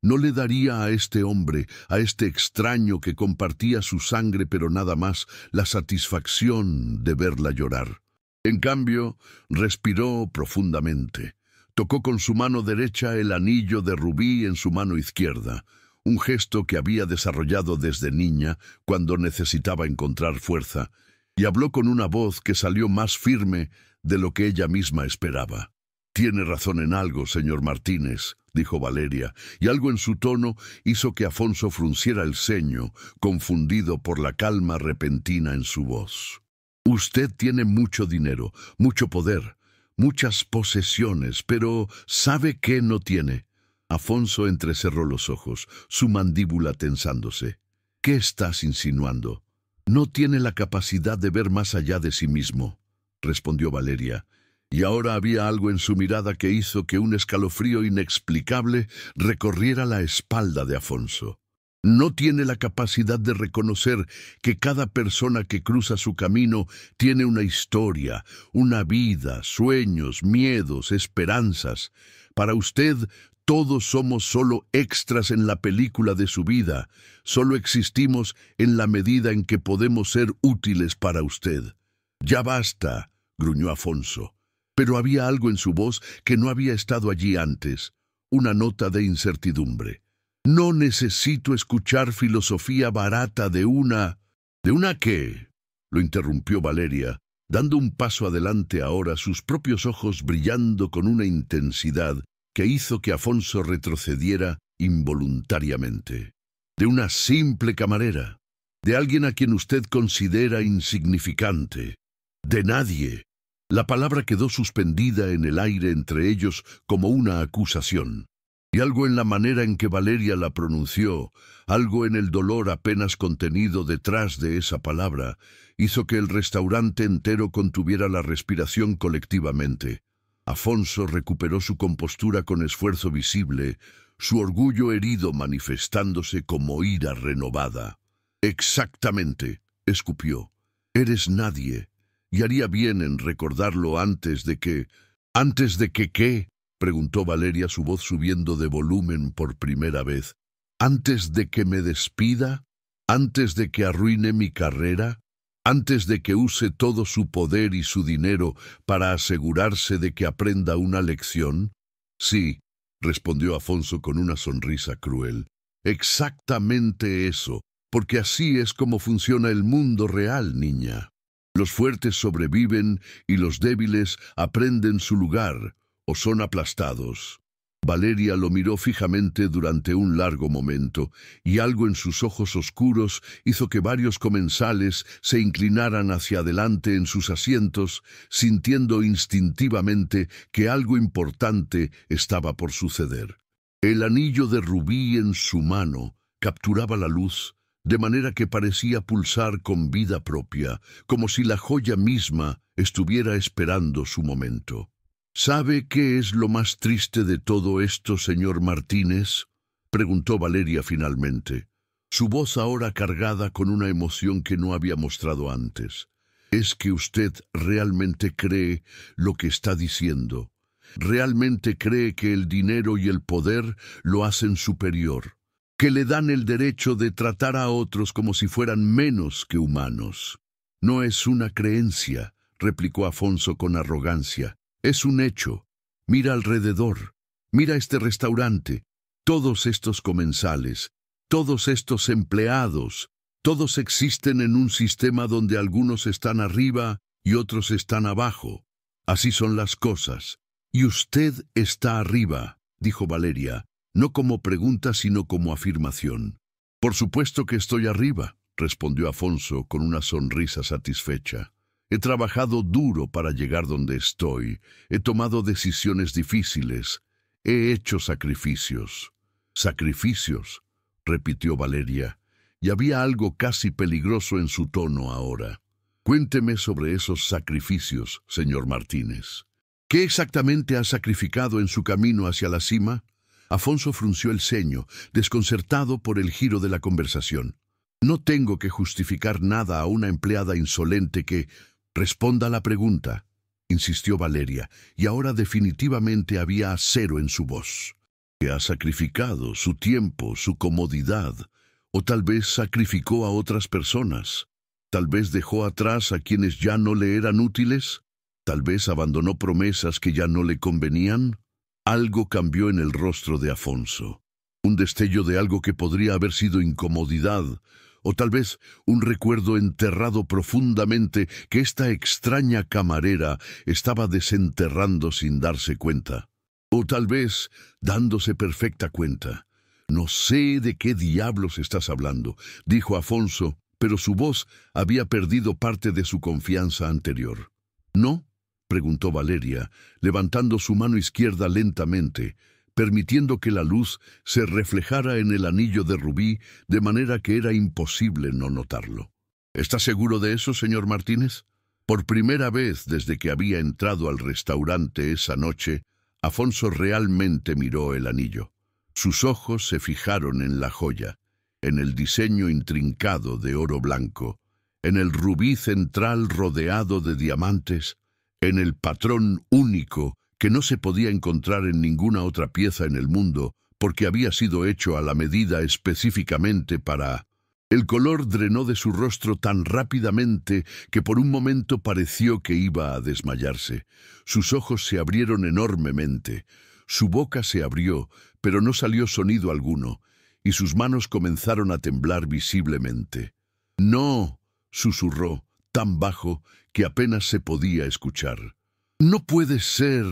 No le daría a este hombre, a este extraño que compartía su sangre pero nada más, la satisfacción de verla llorar. En cambio, respiró profundamente. Tocó con su mano derecha el anillo de rubí en su mano izquierda, un gesto que había desarrollado desde niña cuando necesitaba encontrar fuerza, y habló con una voz que salió más firme de lo que ella misma esperaba. «Tiene razón en algo, señor Martínez», dijo Valeria, y algo en su tono hizo que Afonso frunciera el ceño, confundido por la calma repentina en su voz. «Usted tiene mucho dinero, mucho poder, muchas posesiones, pero ¿sabe qué no tiene?». Afonso entrecerró los ojos, su mandíbula tensándose. «¿Qué estás insinuando?». «No tiene la capacidad de ver más allá de sí mismo», respondió Valeria. Y ahora había algo en su mirada que hizo que un escalofrío inexplicable recorriera la espalda de Afonso. No tiene la capacidad de reconocer que cada persona que cruza su camino tiene una historia, una vida, sueños, miedos, esperanzas. Para usted, todos somos solo extras en la película de su vida. Solo existimos en la medida en que podemos ser útiles para usted. «Ya basta», gruñó Afonso. Pero había algo en su voz que no había estado allí antes, una nota de incertidumbre. «No necesito escuchar filosofía barata de una... ¿De una qué?», lo interrumpió Valeria, dando un paso adelante ahora, sus propios ojos brillando con una intensidad que hizo que Afonso retrocediera involuntariamente. «De una simple camarera, de alguien a quien usted considera insignificante, de nadie». La palabra quedó suspendida en el aire entre ellos como una acusación. Y algo en la manera en que Valeria la pronunció, algo en el dolor apenas contenido detrás de esa palabra, hizo que el restaurante entero contuviera la respiración colectivamente. Afonso recuperó su compostura con esfuerzo visible, su orgullo herido manifestándose como ira renovada. «Exactamente», escupió. «Eres nadie. Y haría bien en recordarlo antes de que... ¿Antes de que qué?», preguntó Valeria, su voz subiendo de volumen por primera vez. «¿Antes de que me despida? ¿Antes de que arruine mi carrera? ¿Antes de que use todo su poder y su dinero para asegurarse de que aprenda una lección?». «Sí», respondió Afonso con una sonrisa cruel. «Exactamente eso, porque así es como funciona el mundo real, niña. Los fuertes sobreviven y los débiles aprenden su lugar o son aplastados». Valeria lo miró fijamente durante un largo momento, y algo en sus ojos oscuros hizo que varios comensales se inclinaran hacia adelante en sus asientos, sintiendo instintivamente que algo importante estaba por suceder. El anillo de rubí en su mano capturaba la luz, de manera que parecía pulsar con vida propia, como si la joya misma estuviera esperando su momento. ¿Sabe qué es lo más triste de todo esto, señor Martínez?, preguntó Valeria finalmente, su voz ahora cargada con una emoción que no había mostrado antes. Es que usted realmente cree lo que está diciendo. Realmente cree que el dinero y el poder lo hacen superior, que le dan el derecho de tratar a otros como si fueran menos que humanos. No es una creencia, replicó Afonso con arrogancia. Es un hecho. Mira alrededor. Mira este restaurante. Todos estos comensales, todos estos empleados, todos existen en un sistema donde algunos están arriba y otros están abajo. Así son las cosas. Y usted está arriba, dijo Valeria, no como pregunta sino como afirmación. Por supuesto que estoy arriba, respondió Afonso con una sonrisa satisfecha. He trabajado duro para llegar donde estoy, he tomado decisiones difíciles, he hecho sacrificios. Sacrificios, repitió Valeria, y había algo casi peligroso en su tono ahora. Cuénteme sobre esos sacrificios, señor Martínez. ¿Qué exactamente ha sacrificado en su camino hacia la cima? Afonso frunció el ceño, desconcertado por el giro de la conversación. No tengo que justificar nada a una empleada insolente que... Responda a la pregunta, insistió Valeria, y ahora definitivamente había acero en su voz. ¿Que ha sacrificado su tiempo, su comodidad? O tal vez sacrificó a otras personas. Tal vez dejó atrás a quienes ya no le eran útiles. Tal vez abandonó promesas que ya no le convenían. Algo cambió en el rostro de Afonso. Un destello de algo que podría haber sido incomodidad, o tal vez un recuerdo enterrado profundamente que esta extraña camarera estaba desenterrando sin darse cuenta. O tal vez dándose perfecta cuenta. No sé de qué diablos estás hablando, dijo Afonso, pero su voz había perdido parte de su confianza anterior. ¿No?, preguntó Valeria, levantando su mano izquierda lentamente, permitiendo que la luz se reflejara en el anillo de rubí de manera que era imposible no notarlo. ¿Está seguro de eso, señor Martínez? Por primera vez desde que había entrado al restaurante esa noche, Afonso realmente miró el anillo. Sus ojos se fijaron en la joya, en el diseño intrincado de oro blanco, en el rubí central rodeado de diamantes, en el patrón único que no se podía encontrar en ninguna otra pieza en el mundo porque había sido hecho a la medida específicamente para... El color drenó de su rostro tan rápidamente que por un momento pareció que iba a desmayarse. Sus ojos se abrieron enormemente, su boca se abrió, pero no salió sonido alguno, y sus manos comenzaron a temblar visiblemente. «No», susurró, tan bajo que apenas se podía escuchar. «No puede ser».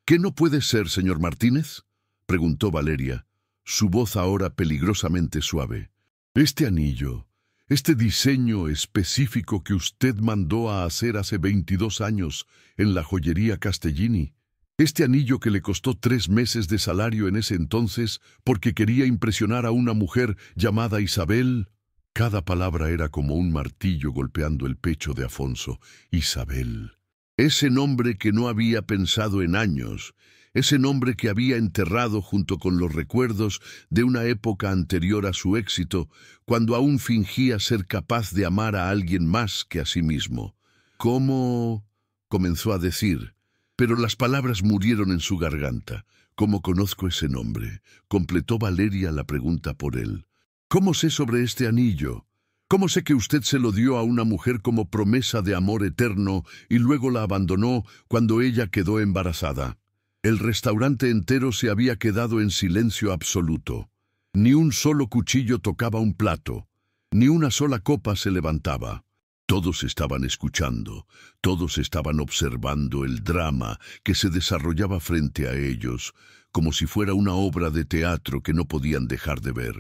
«¿Qué no puede ser, señor Martínez?», preguntó Valeria, su voz ahora peligrosamente suave. «Este anillo, este diseño específico que usted mandó a hacer hace 22 años en la joyería Castellini, este anillo que le costó 3 meses de salario en ese entonces porque quería impresionar a una mujer llamada Isabel». Cada palabra era como un martillo golpeando el pecho de Afonso. Isabel. Ese nombre que no había pensado en años, ese nombre que había enterrado junto con los recuerdos de una época anterior a su éxito, cuando aún fingía ser capaz de amar a alguien más que a sí mismo. «¿Cómo?», comenzó a decir, pero las palabras murieron en su garganta. «¿Cómo conozco ese nombre?», completó Valeria la pregunta por él. «¿Cómo sé sobre este anillo? ¿Cómo sé que usted se lo dio a una mujer como promesa de amor eterno y luego la abandonó cuando ella quedó embarazada?» El restaurante entero se había quedado en silencio absoluto. Ni un solo cuchillo tocaba un plato, ni una sola copa se levantaba. Todos estaban escuchando, todos estaban observando el drama que se desarrollaba frente a ellos, como si fuera una obra de teatro que no podían dejar de ver.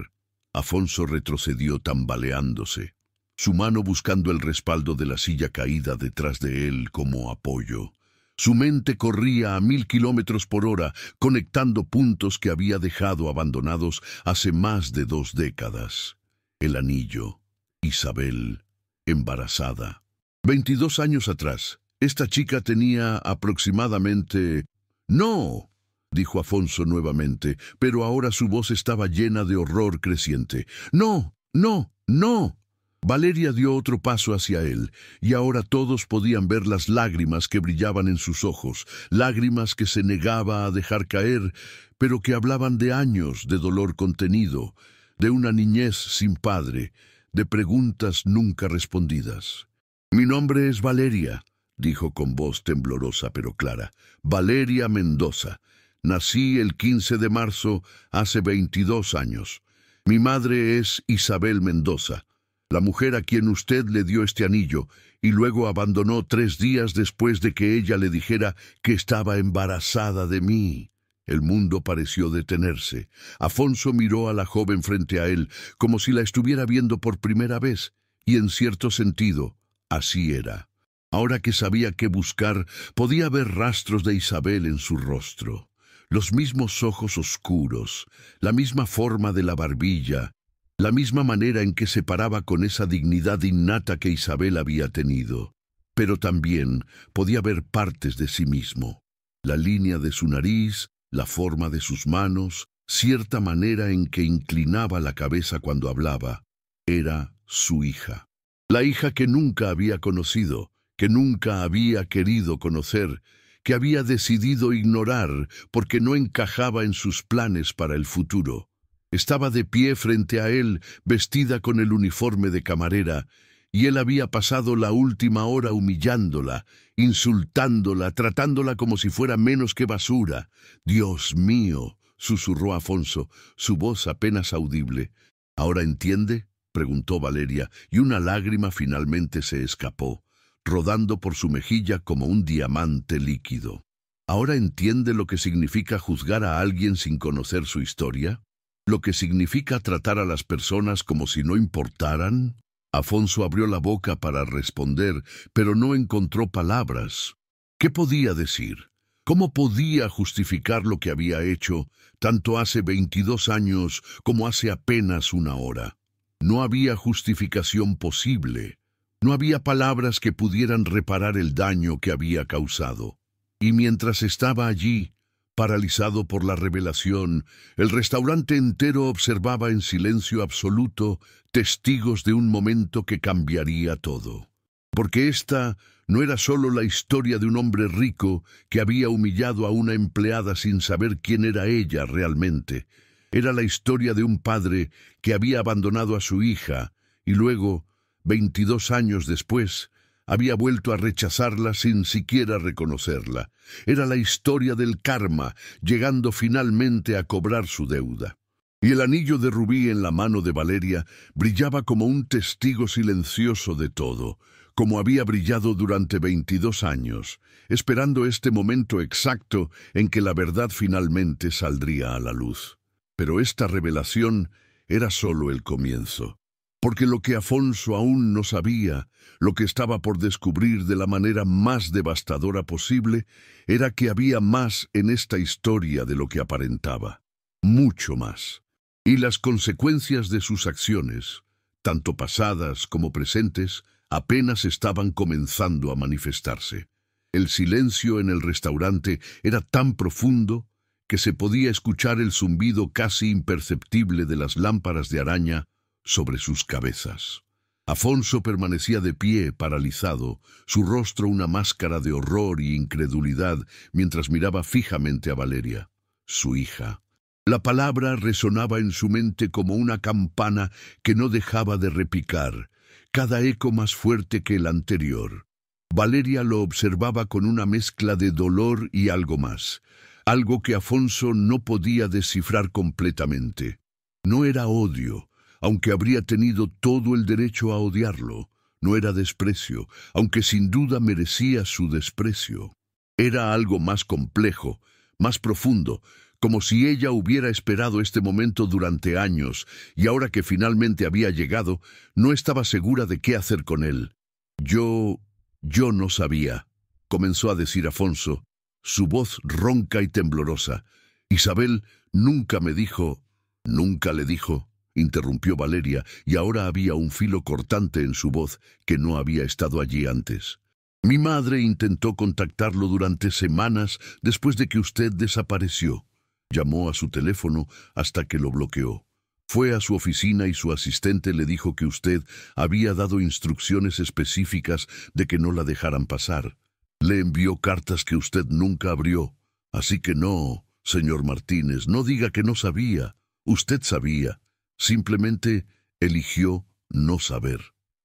Afonso retrocedió tambaleándose, su mano buscando el respaldo de la silla caída detrás de él como apoyo. Su mente corría a 1000 kilómetros por hora, conectando puntos que había dejado abandonados hace más de 2 décadas. El anillo, Isabel, embarazada. 22 años atrás, esta chica tenía aproximadamente... ¡No!, dijo Afonso nuevamente, pero ahora su voz estaba llena de horror creciente. ¡No! ¡No! ¡No! Valeria dio otro paso hacia él, y ahora todos podían ver las lágrimas que brillaban en sus ojos, lágrimas que se negaba a dejar caer, pero que hablaban de años de dolor contenido, de una niñez sin padre, de preguntas nunca respondidas. «Mi nombre es Valeria», dijo con voz temblorosa pero clara. «Valeria Mendoza. Nací el 15 de marzo hace 22 años. Mi madre es Isabel Mendoza, la mujer a quien usted le dio este anillo, y luego abandonó 3 días después de que ella le dijera que estaba embarazada de mí». El mundo pareció detenerse. Afonso miró a la joven frente a él, como si la estuviera viendo por primera vez, y en cierto sentido, así era. Ahora que sabía qué buscar, podía ver rastros de Isabel en su rostro. Los mismos ojos oscuros, la misma forma de la barbilla, la misma manera en que se paraba con esa dignidad innata que Isabel había tenido. Pero también podía ver partes de sí mismo. La línea de su nariz, la forma de sus manos, cierta manera en que inclinaba la cabeza cuando hablaba. Era su hija. La hija que nunca había conocido, que nunca había querido conocer, que había decidido ignorar porque no encajaba en sus planes para el futuro. Estaba de pie frente a él, vestida con el uniforme de camarera, y él había pasado la última hora humillándola, insultándola, tratándola como si fuera menos que basura. «Dios mío», susurró Afonso, su voz apenas audible. «¿Ahora entiende?», preguntó Valeria, y una lágrima finalmente se escapó, rodando por su mejilla como un diamante líquido. «¿Ahora entiende lo que significa juzgar a alguien sin conocer su historia? ¿Lo que significa tratar a las personas como si no importaran?» Afonso abrió la boca para responder, pero no encontró palabras. ¿Qué podía decir? ¿Cómo podía justificar lo que había hecho, tanto hace 22 años como hace apenas una hora? No había justificación posible. No había palabras que pudieran reparar el daño que había causado. Y mientras estaba allí, paralizado por la revelación, el restaurante entero observaba en silencio absoluto, testigos de un momento que cambiaría todo. Porque esta no era solo la historia de un hombre rico que había humillado a una empleada sin saber quién era ella realmente. Era la historia de un padre que había abandonado a su hija y luego, 22 años después, había vuelto a rechazarla sin siquiera reconocerla. Era la historia del karma, llegando finalmente a cobrar su deuda. Y el anillo de rubí en la mano de Valeria brillaba como un testigo silencioso de todo, como había brillado durante 22 años, esperando este momento exacto en que la verdad finalmente saldría a la luz. Pero esta revelación era solo el comienzo. Porque lo que Afonso aún no sabía, lo que estaba por descubrir de la manera más devastadora posible, era que había más en esta historia de lo que aparentaba. Mucho más. Y las consecuencias de sus acciones, tanto pasadas como presentes, apenas estaban comenzando a manifestarse. El silencio en el restaurante era tan profundo que se podía escuchar el zumbido casi imperceptible de las lámparas de araña sobre sus cabezas. Afonso permanecía de pie, paralizado, su rostro una máscara de horror y incredulidad, mientras miraba fijamente a Valeria, su hija. La palabra resonaba en su mente como una campana que no dejaba de repicar, cada eco más fuerte que el anterior. Valeria lo observaba con una mezcla de dolor y algo más, algo que Afonso no podía descifrar completamente. No era odio, aunque habría tenido todo el derecho a odiarlo. No era desprecio, aunque sin duda merecía su desprecio. Era algo más complejo, más profundo, como si ella hubiera esperado este momento durante años, y ahora que finalmente había llegado, no estaba segura de qué hacer con él. Yo no sabía, comenzó a decir Afonso, su voz ronca y temblorosa. Isabel nunca me dijo, nunca le dijo, interrumpió Valeria, y ahora había un filo cortante en su voz que no había estado allí antes. Mi madre intentó contactarlo durante semanas después de que usted desapareció. Llamó a su teléfono hasta que lo bloqueó. Fue a su oficina y su asistente le dijo que usted había dado instrucciones específicas de que no la dejaran pasar. Le envió cartas que usted nunca abrió. Así que no, señor Martínez, no diga que no sabía. Usted sabía. Simplemente eligió no saber.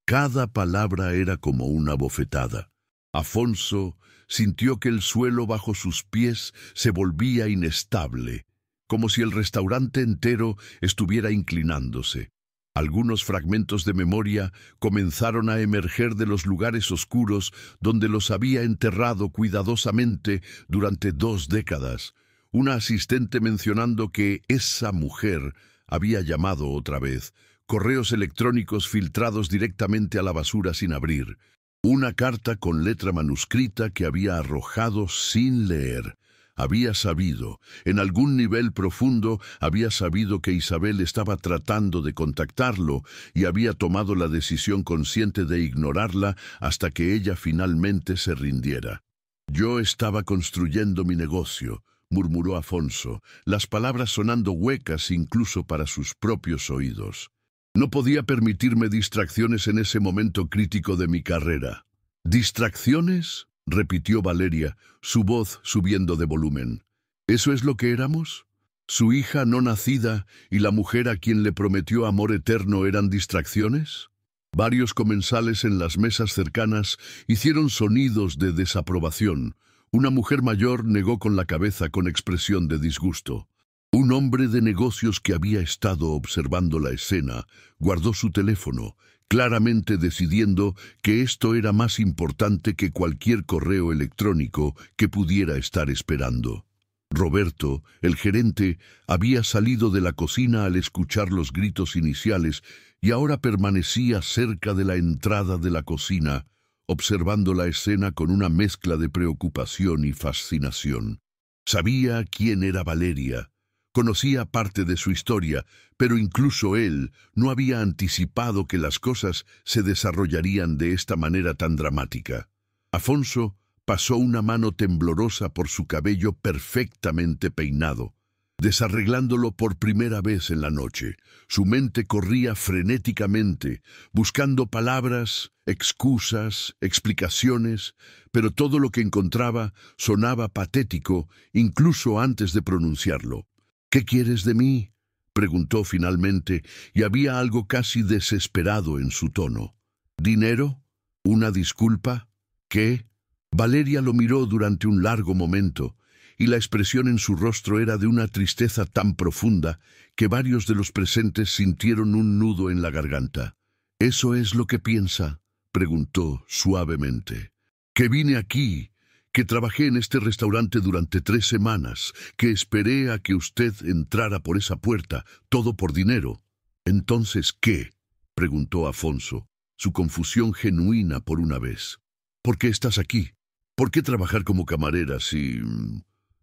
Cada palabra era como una bofetada. Afonso sintió que el suelo bajo sus pies se volvía inestable, como si el restaurante entero estuviera inclinándose. Algunos fragmentos de memoria comenzaron a emerger de los lugares oscuros donde los había enterrado cuidadosamente durante 2 décadas. Una asistente mencionando que esa mujer había llamado otra vez, correos electrónicos filtrados directamente a la basura sin abrir, una carta con letra manuscrita que había arrojado sin leer. Había sabido, en algún nivel profundo, había sabido que Isabel estaba tratando de contactarlo y había tomado la decisión consciente de ignorarla hasta que ella finalmente se rindiera. Yo estaba construyendo mi negocio, murmuró Afonso, las palabras sonando huecas incluso para sus propios oídos. No podía permitirme distracciones en ese momento crítico de mi carrera. ¿Distracciones?, repitió Valeria, su voz subiendo de volumen. ¿Eso es lo que éramos? ¿Su hija no nacida y la mujer a quien le prometió amor eterno eran distracciones? Varios comensales en las mesas cercanas hicieron sonidos de desaprobación. Una mujer mayor negó con la cabeza con expresión de disgusto. Un hombre de negocios que había estado observando la escena guardó su teléfono, claramente decidiendo que esto era más importante que cualquier correo electrónico que pudiera estar esperando. Roberto, el gerente, había salido de la cocina al escuchar los gritos iniciales y ahora permanecía cerca de la entrada de la cocina, observando la escena con una mezcla de preocupación y fascinación. Sabía quién era Valeria. Conocía parte de su historia, pero incluso él no había anticipado que las cosas se desarrollarían de esta manera tan dramática. Afonso pasó una mano temblorosa por su cabello perfectamente peinado, desarreglándolo por primera vez en la noche. Su mente corría frenéticamente, buscando palabras, excusas, explicaciones, pero todo lo que encontraba sonaba patético incluso antes de pronunciarlo. ¿Qué quieres de mí?, preguntó finalmente, y había algo casi desesperado en su tono. ¿Dinero? ¿Una disculpa? ¿Qué? Valeria lo miró durante un largo momento, y la expresión en su rostro era de una tristeza tan profunda que varios de los presentes sintieron un nudo en la garganta. ¿Eso es lo que piensa?, preguntó suavemente. Que vine aquí, que trabajé en este restaurante durante 3 semanas, que esperé a que usted entrara por esa puerta, todo por dinero. ¿Entonces qué?, preguntó Afonso, su confusión genuina por una vez. ¿Por qué estás aquí? ¿Por qué trabajar como camarera si...?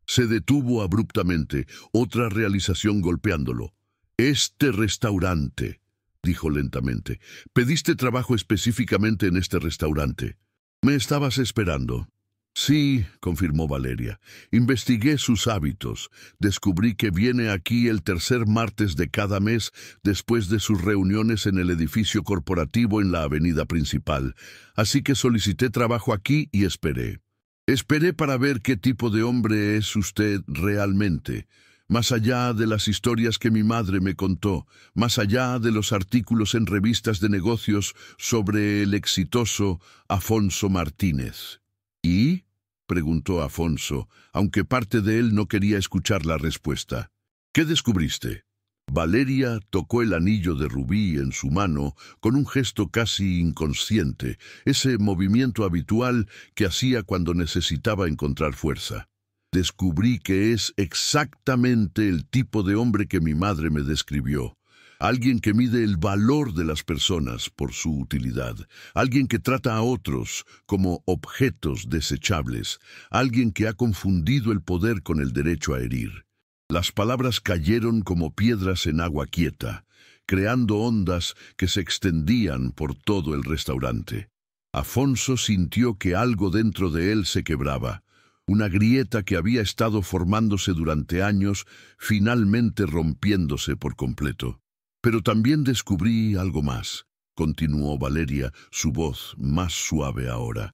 Se detuvo abruptamente, otra realización golpeándolo. Este restaurante, dijo lentamente. ¿Pediste trabajo específicamente en este restaurante? ¿Me estabas esperando? Sí, confirmó Valeria. Investigué sus hábitos. Descubrí que viene aquí el 3er martes de cada mes después de sus reuniones en el edificio corporativo en la avenida principal. Así que solicité trabajo aquí y esperé. Esperé para ver qué tipo de hombre es usted realmente. Más allá de las historias que mi madre me contó, más allá de los artículos en revistas de negocios sobre el exitoso Afonso Martínez. ¿Y?, preguntó Afonso, aunque parte de él no quería escuchar la respuesta. ¿Qué descubriste? Valeria tocó el anillo de rubí en su mano con un gesto casi inconsciente, ese movimiento habitual que hacía cuando necesitaba encontrar fuerza. Descubrí que es exactamente el tipo de hombre que mi madre me describió. alguien que mide el valor de las personas por su utilidad, alguien que trata a otros como objetos desechables, alguien que ha confundido el poder con el derecho a herir. Las palabras cayeron como piedras en agua quieta, creando ondas que se extendían por todo el restaurante. Afonso sintió que algo dentro de él se quebraba. Una grieta que había estado formándose durante años, finalmente rompiéndose por completo. Pero también descubrí algo más, continuó Valeria, su voz más suave ahora.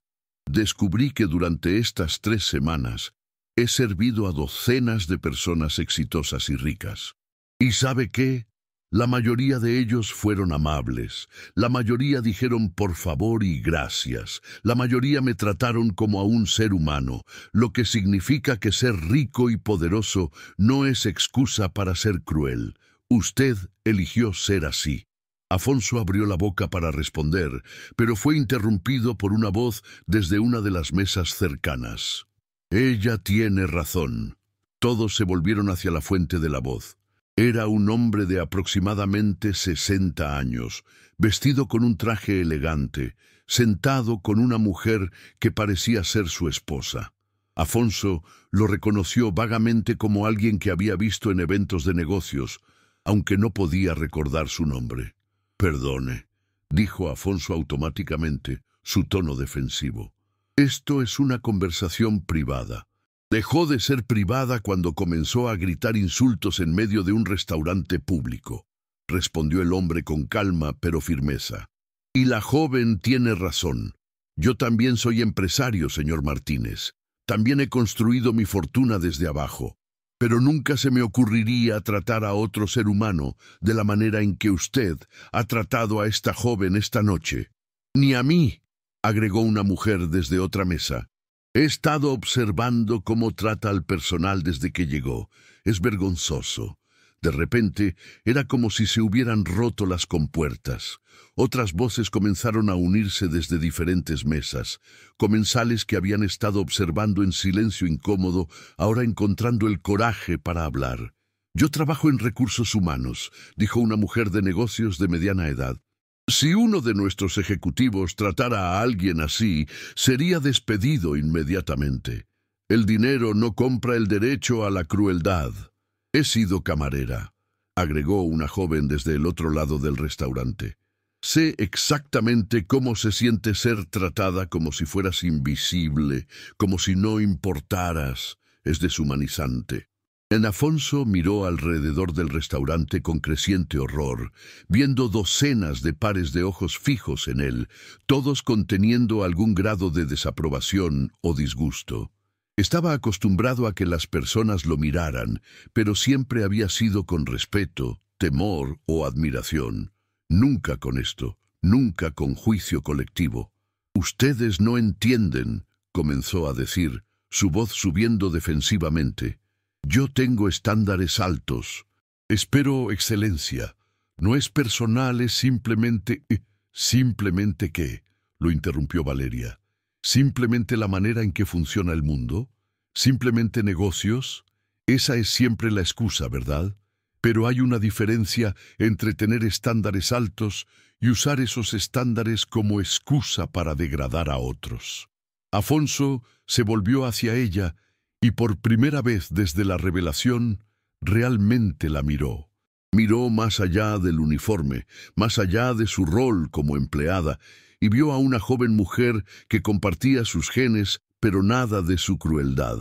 Descubrí que durante estas 3 semanas he servido a docenas de personas exitosas y ricas. ¿Y sabe qué? La mayoría de ellos fueron amables, la mayoría dijeron por favor y gracias, la mayoría me trataron como a un ser humano, lo que significa que ser rico y poderoso no es excusa para ser cruel. Usted eligió ser así. Afonso abrió la boca para responder, pero fue interrumpido por una voz desde una de las mesas cercanas. Ella tiene razón. Todos se volvieron hacia la fuente de la voz. Era un hombre de aproximadamente 60 años, vestido con un traje elegante, sentado con una mujer que parecía ser su esposa. Afonso lo reconoció vagamente como alguien que había visto en eventos de negocios, aunque no podía recordar su nombre. «Perdone», dijo Afonso automáticamente, su tono defensivo. «Esto es una conversación privada». Dejó de ser privada cuando comenzó a gritar insultos en medio de un restaurante público, respondió el hombre con calma pero firmeza. Y la joven tiene razón. Yo también soy empresario, señor Martínez. También he construido mi fortuna desde abajo. Pero nunca se me ocurriría tratar a otro ser humano de la manera en que usted ha tratado a esta joven esta noche. Ni a mí, agregó una mujer desde otra mesa. He estado observando cómo trata al personal desde que llegó. Es vergonzoso. De repente, era como si se hubieran roto las compuertas. Otras voces comenzaron a unirse desde diferentes mesas. Comensales que habían estado observando en silencio incómodo, ahora encontrando el coraje para hablar. «Yo trabajo en recursos humanos», dijo una mujer de negocios de mediana edad. «Si uno de nuestros ejecutivos tratara a alguien así, sería despedido inmediatamente. El dinero no compra el derecho a la crueldad». «He sido camarera», agregó una joven desde el otro lado del restaurante. «Sé exactamente cómo se siente ser tratada como si fueras invisible, como si no importaras. Es deshumanizante». Afonso miró alrededor del restaurante con creciente horror, viendo docenas de pares de ojos fijos en él, todos conteniendo algún grado de desaprobación o disgusto. Estaba acostumbrado a que las personas lo miraran, pero siempre había sido con respeto, temor o admiración. Nunca con esto, nunca con juicio colectivo. «Ustedes no entienden», comenzó a decir, su voz subiendo defensivamente. «Yo tengo estándares altos. Espero excelencia. No es personal, es simplemente... ¿Simplemente qué?», lo interrumpió Valeria. ¿Simplemente la manera en que funciona el mundo? ¿Simplemente negocios? Esa es siempre la excusa, ¿verdad? Pero hay una diferencia entre tener estándares altos y usar esos estándares como excusa para degradar a otros. Afonso se volvió hacia ella y por primera vez desde la revelación realmente la miró. Miró más allá del uniforme, más allá de su rol como empleada, y vio a una joven mujer que compartía sus genes, pero nada de su crueldad.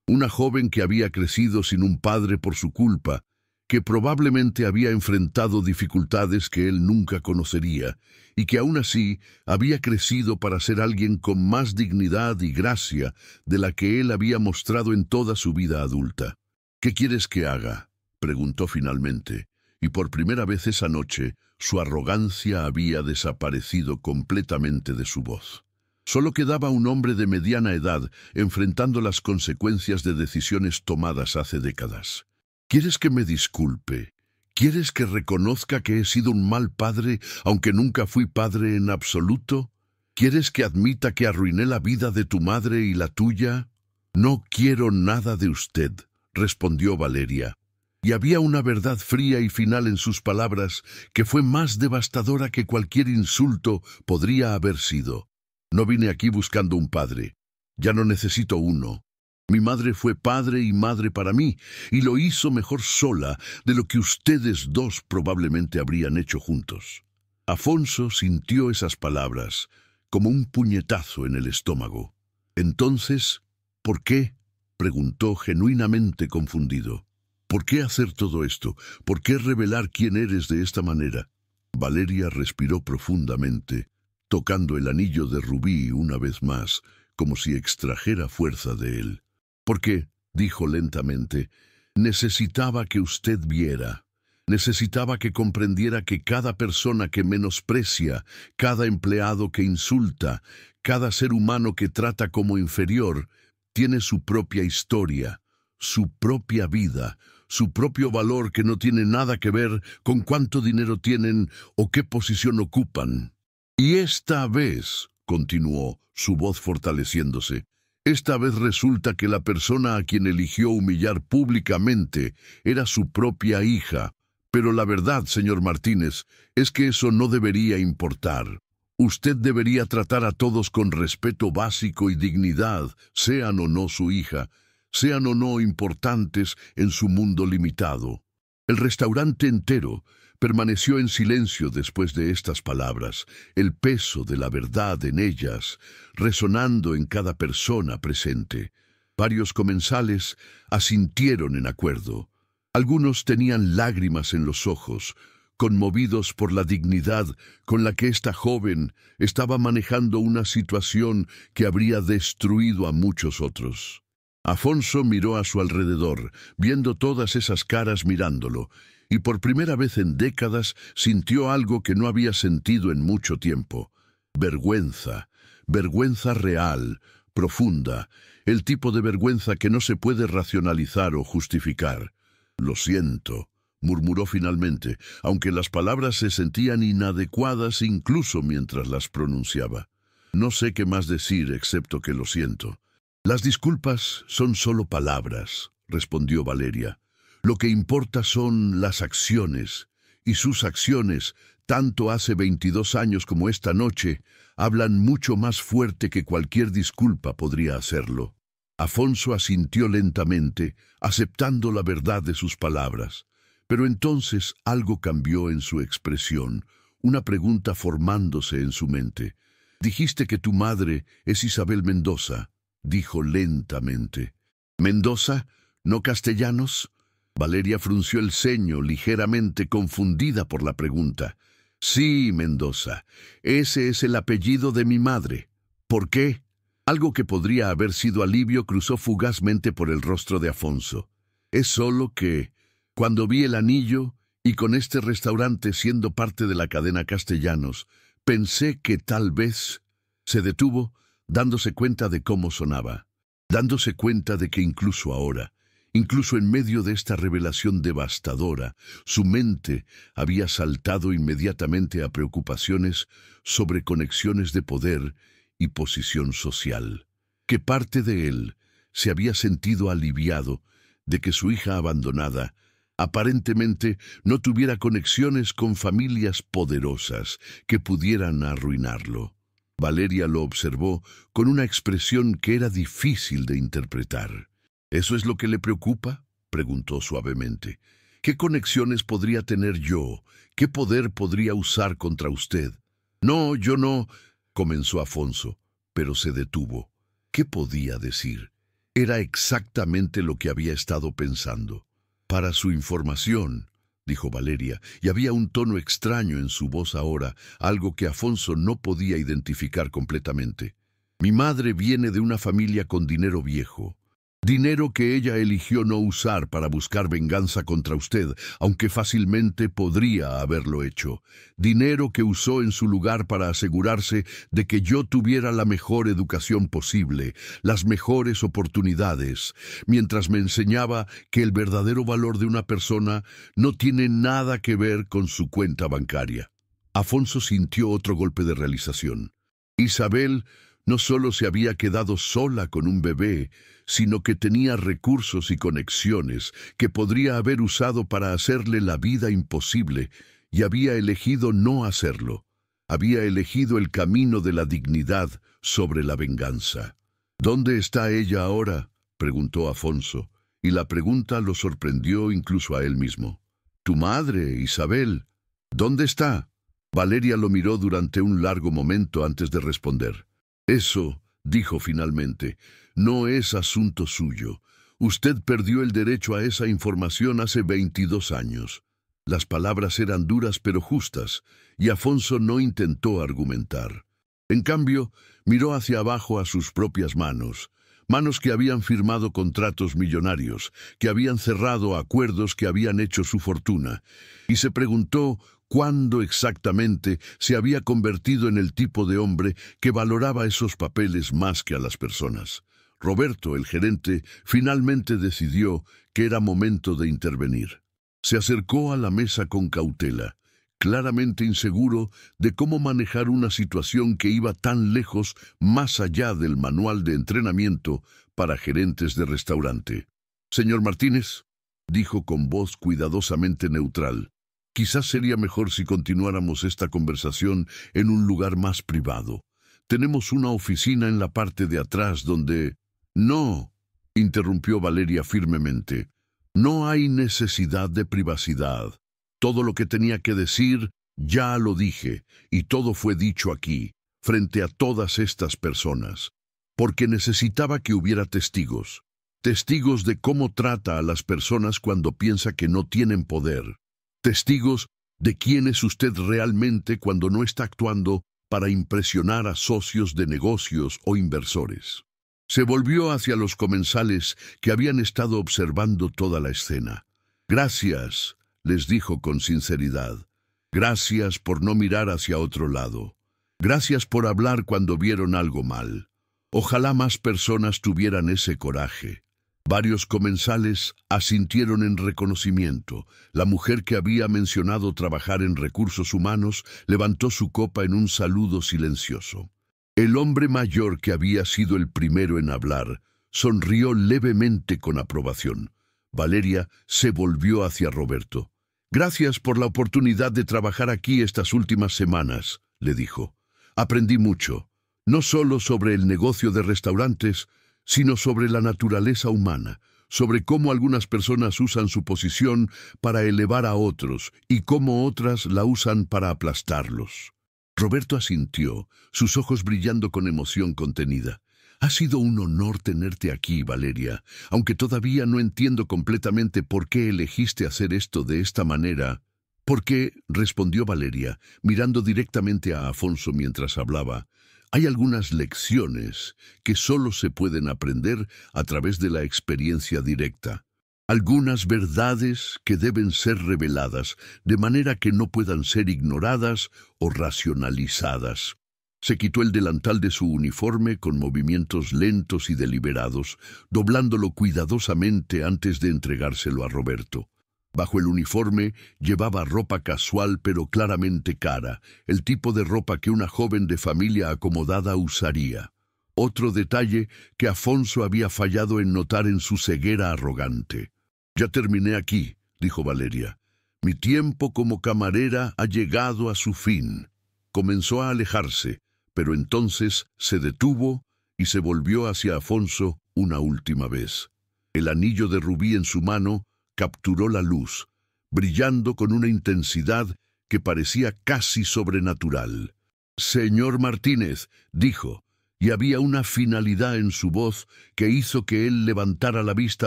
Una joven que había crecido sin un padre por su culpa, que probablemente había enfrentado dificultades que él nunca conocería, y que aún así había crecido para ser alguien con más dignidad y gracia de la que él había mostrado en toda su vida adulta. «¿Qué quieres que haga?», preguntó finalmente, y por primera vez esa noche su arrogancia había desaparecido completamente de su voz. Solo quedaba un hombre de mediana edad enfrentando las consecuencias de decisiones tomadas hace décadas. «¿Quieres que me disculpe? ¿Quieres que reconozca que he sido un mal padre, aunque nunca fui padre en absoluto? ¿Quieres que admita que arruiné la vida de tu madre y la tuya?» «No quiero nada de usted», respondió Valeria. Y había una verdad fría y final en sus palabras que fue más devastadora que cualquier insulto podría haber sido. No vine aquí buscando un padre. Ya no necesito uno. Mi madre fue padre y madre para mí, y lo hizo mejor sola de lo que ustedes dos probablemente habrían hecho juntos. Afonso sintió esas palabras como un puñetazo en el estómago. Entonces, ¿por qué?, preguntó genuinamente confundido. ¿Por qué hacer todo esto? ¿Por qué revelar quién eres de esta manera? Valeria respiró profundamente, tocando el anillo de rubí una vez más, como si extrajera fuerza de él. Porque, dijo lentamente, necesitaba que usted viera. Necesitaba que comprendiera que cada persona que menosprecia, cada empleado que insulta, cada ser humano que trata como inferior, tiene su propia historia, su propia vida, su propio valor que no tiene nada que ver con cuánto dinero tienen o qué posición ocupan. Y esta vez, continuó, su voz fortaleciéndose, esta vez resulta que la persona a quien eligió humillar públicamente era su propia hija. Pero la verdad, señor Martínez, es que eso no debería importar. Usted debería tratar a todos con respeto básico y dignidad, sean o no su hija, sean o no importantes en su mundo limitado. El restaurante entero permaneció en silencio después de estas palabras, el peso de la verdad en ellas, resonando en cada persona presente. Varios comensales asintieron en acuerdo. Algunos tenían lágrimas en los ojos, conmovidos por la dignidad con la que esta joven estaba manejando una situación que habría destruido a muchos otros. Afonso miró a su alrededor, viendo todas esas caras mirándolo, y por primera vez en décadas sintió algo que no había sentido en mucho tiempo. Vergüenza, vergüenza real, profunda, el tipo de vergüenza que no se puede racionalizar o justificar. «Lo siento», murmuró finalmente, aunque las palabras se sentían inadecuadas incluso mientras las pronunciaba. «No sé qué más decir excepto que lo siento». «Las disculpas son solo palabras», respondió Valeria. «Lo que importa son las acciones, y sus acciones, tanto hace 22 años como esta noche, hablan mucho más fuerte que cualquier disculpa podría hacerlo». Afonso asintió lentamente, aceptando la verdad de sus palabras. Pero entonces algo cambió en su expresión, una pregunta formándose en su mente. «Dijiste que tu madre es Isabel Mendoza», dijo lentamente. «¿Mendoza? ¿No Castellanos?» Valeria frunció el ceño, ligeramente confundida por la pregunta. «Sí, Mendoza. Ese es el apellido de mi madre». «¿Por qué?» Algo que podría haber sido alivio cruzó fugazmente por el rostro de Afonso. «Es solo que, cuando vi el anillo, y con este restaurante siendo parte de la cadena Castellanos, pensé que tal vez...» Se detuvo, dándose cuenta de cómo sonaba, dándose cuenta de que incluso ahora, incluso en medio de esta revelación devastadora, su mente había saltado inmediatamente a preocupaciones sobre conexiones de poder y posición social, que parte de él se había sentido aliviado de que su hija abandonada aparentemente no tuviera conexiones con familias poderosas que pudieran arruinarlo. Valeria lo observó con una expresión que era difícil de interpretar. «¿Eso es lo que le preocupa?», preguntó suavemente. «¿Qué conexiones podría tener yo? ¿Qué poder podría usar contra usted?» «No, yo no», comenzó Afonso, pero se detuvo. ¿Qué podía decir? Era exactamente lo que había estado pensando. «Para su información», dijo Valeria, y había un tono extraño en su voz ahora, algo que Afonso no podía identificar completamente. «Mi madre viene de una familia con dinero viejo. Dinero que ella eligió no usar para buscar venganza contra usted, aunque fácilmente podría haberlo hecho. Dinero que usó en su lugar para asegurarse de que yo tuviera la mejor educación posible, las mejores oportunidades, mientras me enseñaba que el verdadero valor de una persona no tiene nada que ver con su cuenta bancaria». Afonso sintió otro golpe de realización. «Isabel no solo se había quedado sola con un bebé, sino que tenía recursos y conexiones que podría haber usado para hacerle la vida imposible, y había elegido no hacerlo. Había elegido el camino de la dignidad sobre la venganza. ¿Dónde está ella ahora?, preguntó Afonso, y la pregunta lo sorprendió incluso a él mismo. «Tu madre, Isabel, ¿dónde está?». Valeria lo miró durante un largo momento antes de responder. «Eso», dijo finalmente, «no es asunto suyo. Usted perdió el derecho a esa información hace 22 años». Las palabras eran duras pero justas, y Afonso no intentó argumentar. En cambio, miró hacia abajo a sus propias manos, manos que habían firmado contratos millonarios, que habían cerrado acuerdos que habían hecho su fortuna, y se preguntó cuándo exactamente se había convertido en el tipo de hombre que valoraba esos papeles más que a las personas. Roberto, el gerente, finalmente decidió que era momento de intervenir. Se acercó a la mesa con cautela, claramente inseguro de cómo manejar una situación que iba tan lejos más allá del manual de entrenamiento para gerentes de restaurante. «Señor Martínez», dijo con voz cuidadosamente neutral, «quizás sería mejor si continuáramos esta conversación en un lugar más privado. Tenemos una oficina en la parte de atrás donde...». «No», interrumpió Valeria firmemente, «no hay necesidad de privacidad. Todo lo que tenía que decir, ya lo dije, y todo fue dicho aquí, frente a todas estas personas, porque necesitaba que hubiera testigos. Testigos de cómo trata a las personas cuando piensa que no tienen poder. Testigos de quién es usted realmente cuando no está actuando para impresionar a socios de negocios o inversores». Se volvió hacia los comensales que habían estado observando toda la escena. «Gracias», les dijo con sinceridad. «Gracias por no mirar hacia otro lado. Gracias por hablar cuando vieron algo mal. Ojalá más personas tuvieran ese coraje». Varios comensales asintieron en reconocimiento. La mujer que había mencionado trabajar en recursos humanos levantó su copa en un saludo silencioso. El hombre mayor, que había sido el primero en hablar, sonrió levemente con aprobación. Valeria se volvió hacia Roberto. «Gracias por la oportunidad de trabajar aquí estas últimas semanas», le dijo. «Aprendí mucho, no solo sobre el negocio de restaurantes, sino sobre la naturaleza humana, sobre cómo algunas personas usan su posición para elevar a otros y cómo otras la usan para aplastarlos». Roberto asintió, sus ojos brillando con emoción contenida. «Ha sido un honor tenerte aquí, Valeria, aunque todavía no entiendo completamente por qué elegiste hacer esto de esta manera». «Porque», respondió Valeria, mirando directamente a Afonso mientras hablaba, «hay algunas lecciones que solo se pueden aprender a través de la experiencia directa. Algunas verdades que deben ser reveladas, de manera que no puedan ser ignoradas o racionalizadas». Se quitó el delantal de su uniforme con movimientos lentos y deliberados, doblándolo cuidadosamente antes de entregárselo a Roberto. Bajo el uniforme llevaba ropa casual pero claramente cara, el tipo de ropa que una joven de familia acomodada usaría. Otro detalle que Afonso había fallado en notar en su ceguera arrogante. «Ya terminé aquí», dijo Valeria. «Mi tiempo como camarera ha llegado a su fin». Comenzó a alejarse, pero entonces se detuvo y se volvió hacia Afonso una última vez. El anillo de rubí en su mano capturó la luz, brillando con una intensidad que parecía casi sobrenatural. «Señor Martínez», dijo, y había una finalidad en su voz que hizo que él levantara la vista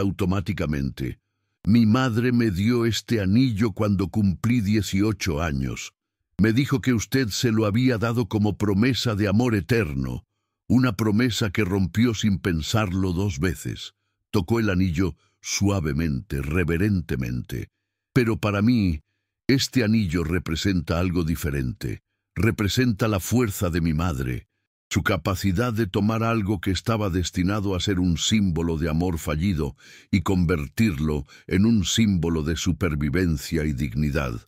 automáticamente. «Mi madre me dio este anillo cuando cumplí 18 años. Me dijo que usted se lo había dado como promesa de amor eterno, una promesa que rompió sin pensarlo 2 veces. Tocó el anillo suavemente, reverentemente. Pero para mí, este anillo representa algo diferente. Representa la fuerza de mi madre, su capacidad de tomar algo que estaba destinado a ser un símbolo de amor fallido y convertirlo en un símbolo de supervivencia y dignidad.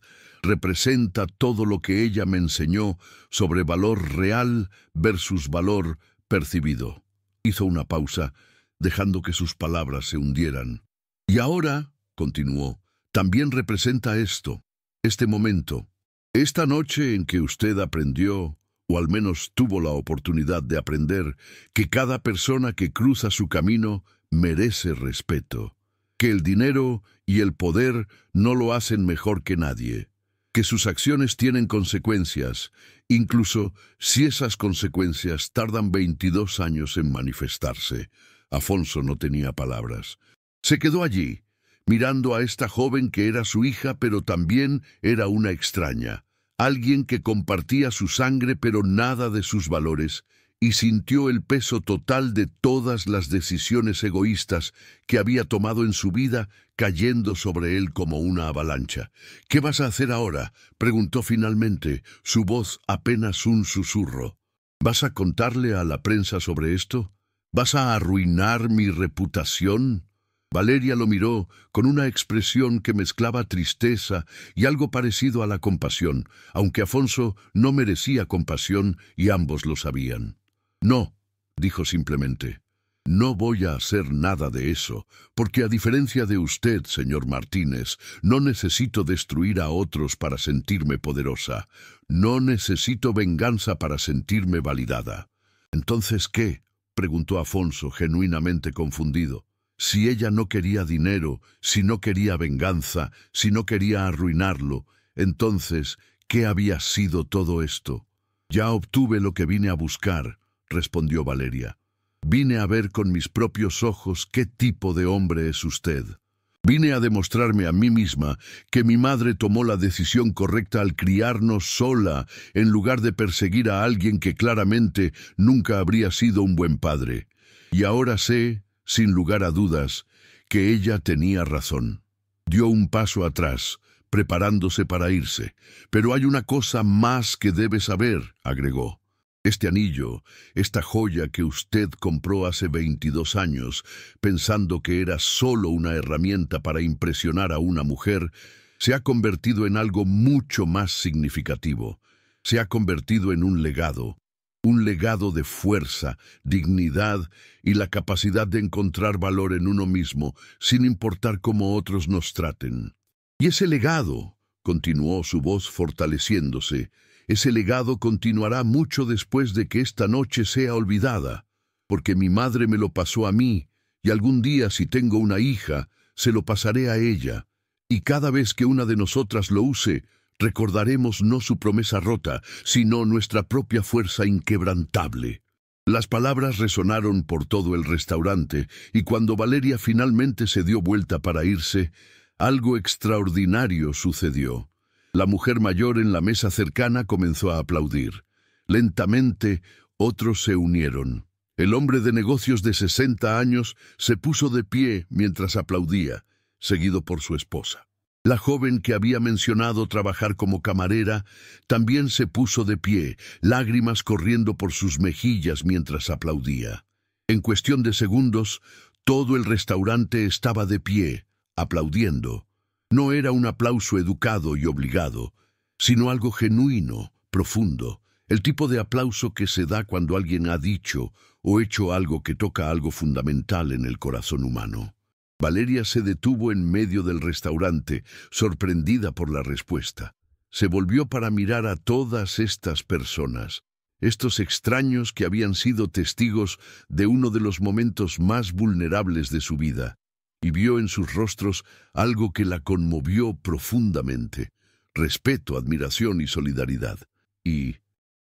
Representa todo lo que ella me enseñó sobre valor real versus valor percibido. Hizo una pausa, dejando que sus palabras se hundieran. Y ahora, continuó, también representa esto, este momento, esta noche en que usted aprendió, o al menos tuvo la oportunidad de aprender, que cada persona que cruza su camino merece respeto, que el dinero y el poder no lo hacen mejor que nadie, que sus acciones tienen consecuencias, incluso si esas consecuencias tardan 22 años en manifestarse. Afonso no tenía palabras. Se quedó allí, mirando a esta joven que era su hija, pero también era una extraña, alguien que compartía su sangre pero nada de sus valores, y sintió el peso total de todas las decisiones egoístas que había tomado en su vida cayendo sobre él como una avalancha. «¿Qué vas a hacer ahora?», preguntó finalmente, su voz apenas un susurro. «¿Vas a contarle a la prensa sobre esto? ¿Vas a arruinar mi reputación?». Valeria lo miró con una expresión que mezclaba tristeza y algo parecido a la compasión, aunque Afonso no merecía compasión y ambos lo sabían. «No», dijo simplemente, «no voy a hacer nada de eso, porque a diferencia de usted, señor Martínez, no necesito destruir a otros para sentirme poderosa. No necesito venganza para sentirme validada». «¿Entonces qué?», preguntó Afonso, genuinamente confundido. Si ella no quería dinero, si no quería venganza, si no quería arruinarlo, entonces, ¿qué había sido todo esto? «Ya obtuve lo que vine a buscar», respondió Valeria. «Vine a ver con mis propios ojos qué tipo de hombre es usted. Vine a demostrarme a mí misma que mi madre tomó la decisión correcta al criarnos sola, en lugar de perseguir a alguien que claramente nunca habría sido un buen padre. Y ahora sé, sin lugar a dudas, que ella tenía razón». Dio un paso atrás, preparándose para irse. «Pero hay una cosa más que debe saber», agregó. «Este anillo, esta joya que usted compró hace 22 años, pensando que era solo una herramienta para impresionar a una mujer, se ha convertido en algo mucho más significativo. Se ha convertido en un legado de fuerza, dignidad y la capacidad de encontrar valor en uno mismo, sin importar cómo otros nos traten. Y ese legado», continuó su voz fortaleciéndose, «ese legado continuará mucho después de que esta noche sea olvidada, porque mi madre me lo pasó a mí, y algún día, si tengo una hija, se lo pasaré a ella, y cada vez que una de nosotras lo use, recordaremos no su promesa rota, sino nuestra propia fuerza inquebrantable». Las palabras resonaron por todo el restaurante, y cuando Valeria finalmente se dio vuelta para irse, algo extraordinario sucedió. La mujer mayor en la mesa cercana comenzó a aplaudir. Lentamente, otros se unieron. El hombre de negocios de 60 años se puso de pie mientras aplaudía, seguido por su esposa. La joven que había mencionado trabajar como camarera también se puso de pie, lágrimas corriendo por sus mejillas mientras aplaudía. En cuestión de segundos, todo el restaurante estaba de pie, aplaudiendo. No era un aplauso educado y obligado, sino algo genuino, profundo, el tipo de aplauso que se da cuando alguien ha dicho o hecho algo que toca algo fundamental en el corazón humano. Valeria se detuvo en medio del restaurante, sorprendida por la respuesta. Se volvió para mirar a todas estas personas, estos extraños que habían sido testigos de uno de los momentos más vulnerables de su vida, y vio en sus rostros algo que la conmovió profundamente: respeto, admiración y solidaridad.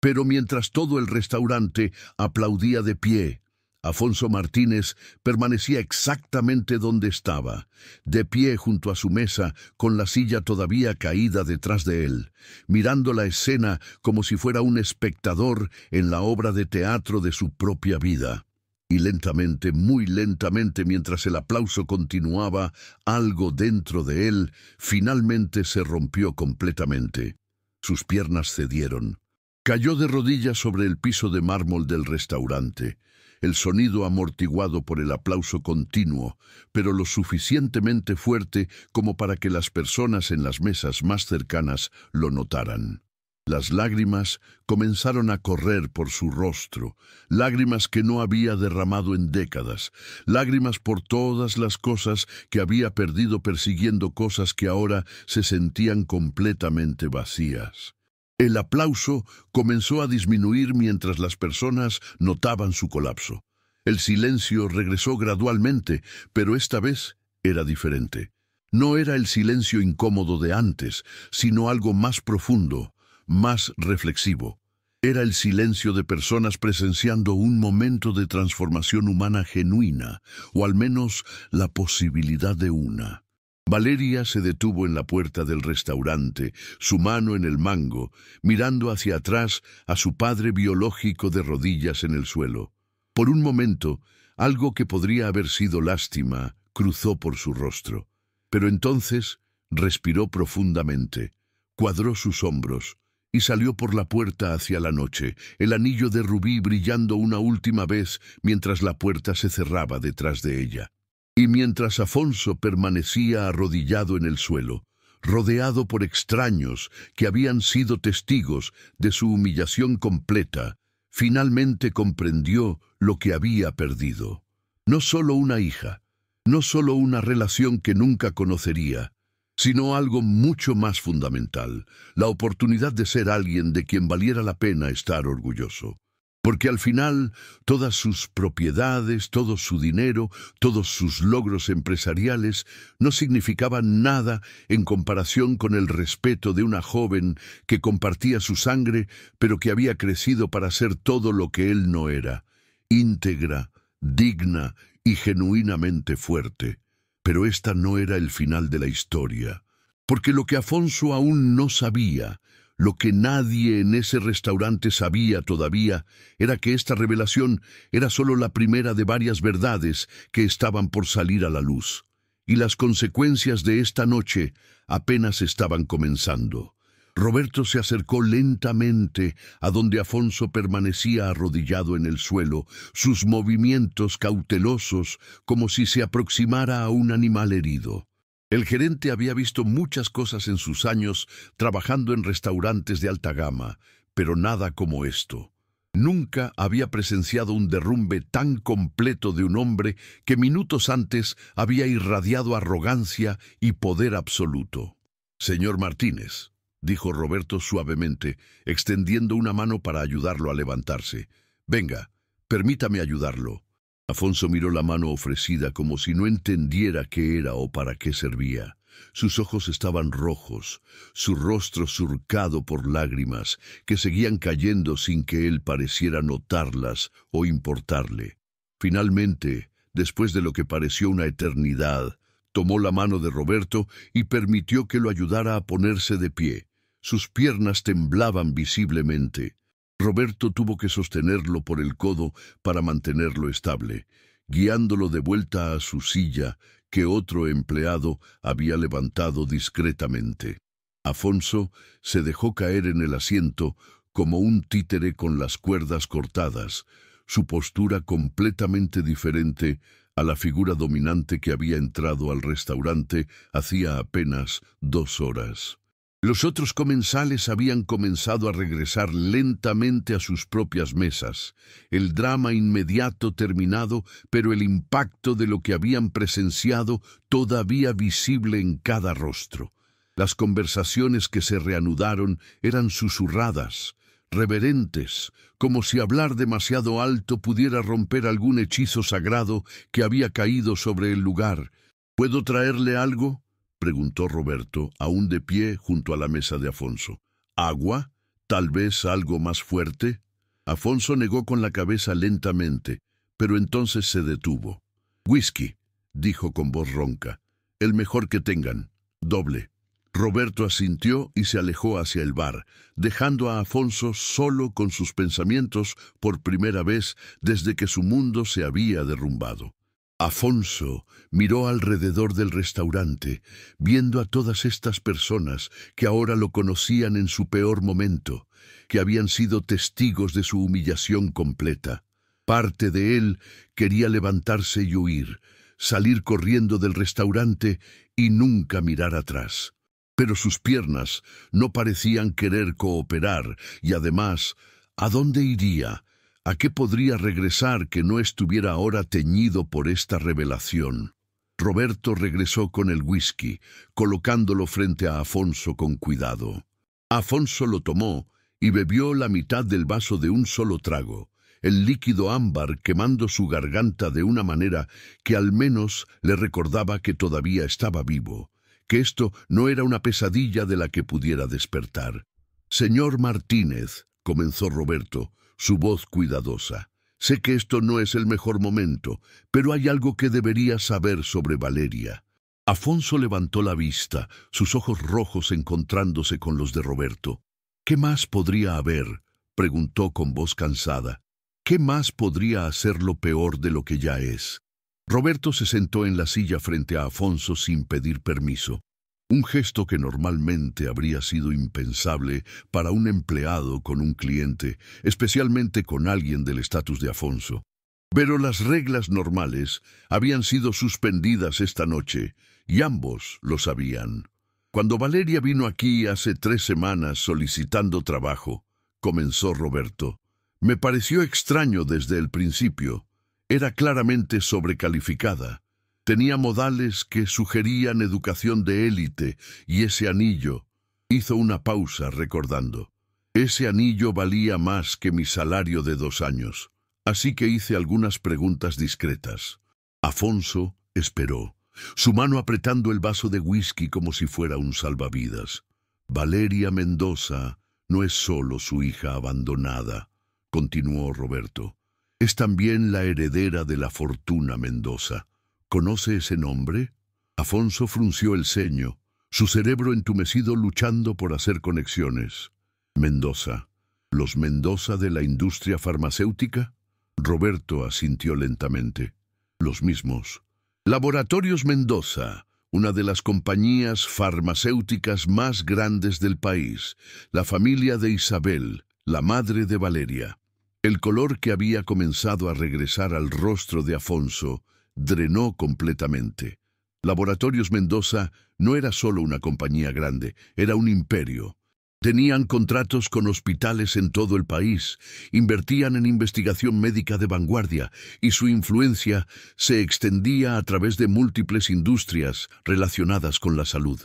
Pero mientras todo el restaurante aplaudía de pie, Afonso Martínez permanecía exactamente donde estaba, de pie junto a su mesa, con la silla todavía caída detrás de él, mirando la escena como si fuera un espectador en la obra de teatro de su propia vida. Y lentamente, muy lentamente, mientras el aplauso continuaba, algo dentro de él finalmente se rompió completamente. Sus piernas cedieron. Cayó de rodillas sobre el piso de mármol del restaurante, el sonido amortiguado por el aplauso continuo, pero lo suficientemente fuerte como para que las personas en las mesas más cercanas lo notaran. Las lágrimas comenzaron a correr por su rostro, lágrimas que no había derramado en décadas, lágrimas por todas las cosas que había perdido persiguiendo cosas que ahora se sentían completamente vacías. El aplauso comenzó a disminuir mientras las personas notaban su colapso. El silencio regresó gradualmente, pero esta vez era diferente. No era el silencio incómodo de antes, sino algo más profundo, más reflexivo. Era el silencio de personas presenciando un momento de transformación humana genuina, o al menos la posibilidad de una. Valeria se detuvo en la puerta del restaurante, su mano en el mango, mirando hacia atrás a su padre biológico de rodillas en el suelo. Por un momento, algo que podría haber sido lástima cruzó por su rostro. Pero entonces respiró profundamente, cuadró sus hombros y salió por la puerta hacia la noche, el anillo de rubí brillando una última vez mientras la puerta se cerraba detrás de ella. Y mientras Afonso permanecía arrodillado en el suelo, rodeado por extraños que habían sido testigos de su humillación completa, finalmente comprendió lo que había perdido. No solo una hija, no solo una relación que nunca conocería, sino algo mucho más fundamental, la oportunidad de ser alguien de quien valiera la pena estar orgulloso. Porque al final, todas sus propiedades, todo su dinero, todos sus logros empresariales no significaban nada en comparación con el respeto de una joven que compartía su sangre, pero que había crecido para ser todo lo que él no era, íntegra, digna y genuinamente fuerte. Pero esta no era el final de la historia, porque lo que Afonso aún no sabía, lo que nadie en ese restaurante sabía todavía, era que esta revelación era solo la primera de varias verdades que estaban por salir a la luz, y las consecuencias de esta noche apenas estaban comenzando. Roberto se acercó lentamente a donde Afonso permanecía arrodillado en el suelo, sus movimientos cautelosos como si se aproximara a un animal herido. El gerente había visto muchas cosas en sus años trabajando en restaurantes de alta gama, pero nada como esto. Nunca había presenciado un derrumbe tan completo de un hombre que minutos antes había irradiado arrogancia y poder absoluto. «Señor Martínez», dijo Roberto suavemente, extendiendo una mano para ayudarlo a levantarse. «Venga, permítame ayudarlo». Afonso miró la mano ofrecida como si no entendiera qué era o para qué servía. Sus ojos estaban rojos, su rostro surcado por lágrimas que seguían cayendo sin que él pareciera notarlas o importarle. Finalmente, después de lo que pareció una eternidad, tomó la mano de Roberto y permitió que lo ayudara a ponerse de pie. Sus piernas temblaban visiblemente. Roberto tuvo que sostenerlo por el codo para mantenerlo estable, guiándolo de vuelta a su silla que otro empleado había levantado discretamente. Afonso se dejó caer en el asiento como un títere con las cuerdas cortadas, su postura completamente diferente a la figura dominante que había entrado al restaurante hacía apenas 2 horas. Los otros comensales habían comenzado a regresar lentamente a sus propias mesas. El drama inmediato terminado, pero el impacto de lo que habían presenciado todavía visible en cada rostro. Las conversaciones que se reanudaron eran susurradas, reverentes, como si hablar demasiado alto pudiera romper algún hechizo sagrado que había caído sobre el lugar. «¿Puedo traerle algo?», preguntó Roberto, aún de pie junto a la mesa de Afonso. «¿Agua? ¿Tal vez algo más fuerte?» Afonso negó con la cabeza lentamente, pero entonces se detuvo. «Whisky», dijo con voz ronca. «El mejor que tengan. Doble». Roberto asintió y se alejó hacia el bar, dejando a Afonso solo con sus pensamientos por primera vez desde que su mundo se había derrumbado. Afonso miró alrededor del restaurante, viendo a todas estas personas que ahora lo conocían en su peor momento, que habían sido testigos de su humillación completa. Parte de él quería levantarse y huir, salir corriendo del restaurante y nunca mirar atrás. Pero sus piernas no parecían querer cooperar y además, ¿a dónde iría? ¿A qué podría regresar que no estuviera ahora teñido por esta revelación? Roberto regresó con el whisky, colocándolo frente a Afonso con cuidado. Afonso lo tomó y bebió la mitad del vaso de un solo trago, el líquido ámbar quemando su garganta de una manera que al menos le recordaba que todavía estaba vivo, que esto no era una pesadilla de la que pudiera despertar. «Señor Martínez», comenzó Roberto, su voz cuidadosa, «sé que esto no es el mejor momento, pero hay algo que debería saber sobre Valeria». Afonso levantó la vista, sus ojos rojos encontrándose con los de Roberto. «¿Qué más podría haber?», preguntó con voz cansada. «¿Qué más podría hacerlo peor de lo que ya es?». Roberto se sentó en la silla frente a Afonso sin pedir permiso. Un gesto que normalmente habría sido impensable para un empleado con un cliente, especialmente con alguien del estatus de Afonso. Pero las reglas normales habían sido suspendidas esta noche, y ambos lo sabían. «Cuando Valeria vino aquí hace 3 semanas solicitando trabajo», comenzó Roberto, «me pareció extraño desde el principio. Era claramente sobrecalificada. Tenía modales que sugerían educación de élite y ese anillo». Hizo una pausa recordando. «Ese anillo valía más que mi salario de 2 años. Así que hice algunas preguntas discretas». Afonso esperó, su mano apretando el vaso de whisky como si fuera un salvavidas. «Valeria Mendoza no es solo su hija abandonada», continuó Roberto. «Es también la heredera de la fortuna Mendoza. ¿Conoce ese nombre?». Afonso frunció el ceño, su cerebro entumecido luchando por hacer conexiones. «Mendoza. ¿Los Mendoza de la industria farmacéutica?». Roberto asintió lentamente. «Los mismos». «Laboratorios Mendoza, una de las compañías farmacéuticas más grandes del país, la familia de Isabel, la madre de Valeria». El color que había comenzado a regresar al rostro de Afonso drenó completamente. Laboratorios Mendoza no era solo una compañía grande, era un imperio. Tenían contratos con hospitales en todo el país, invertían en investigación médica de vanguardia y su influencia se extendía a través de múltiples industrias relacionadas con la salud.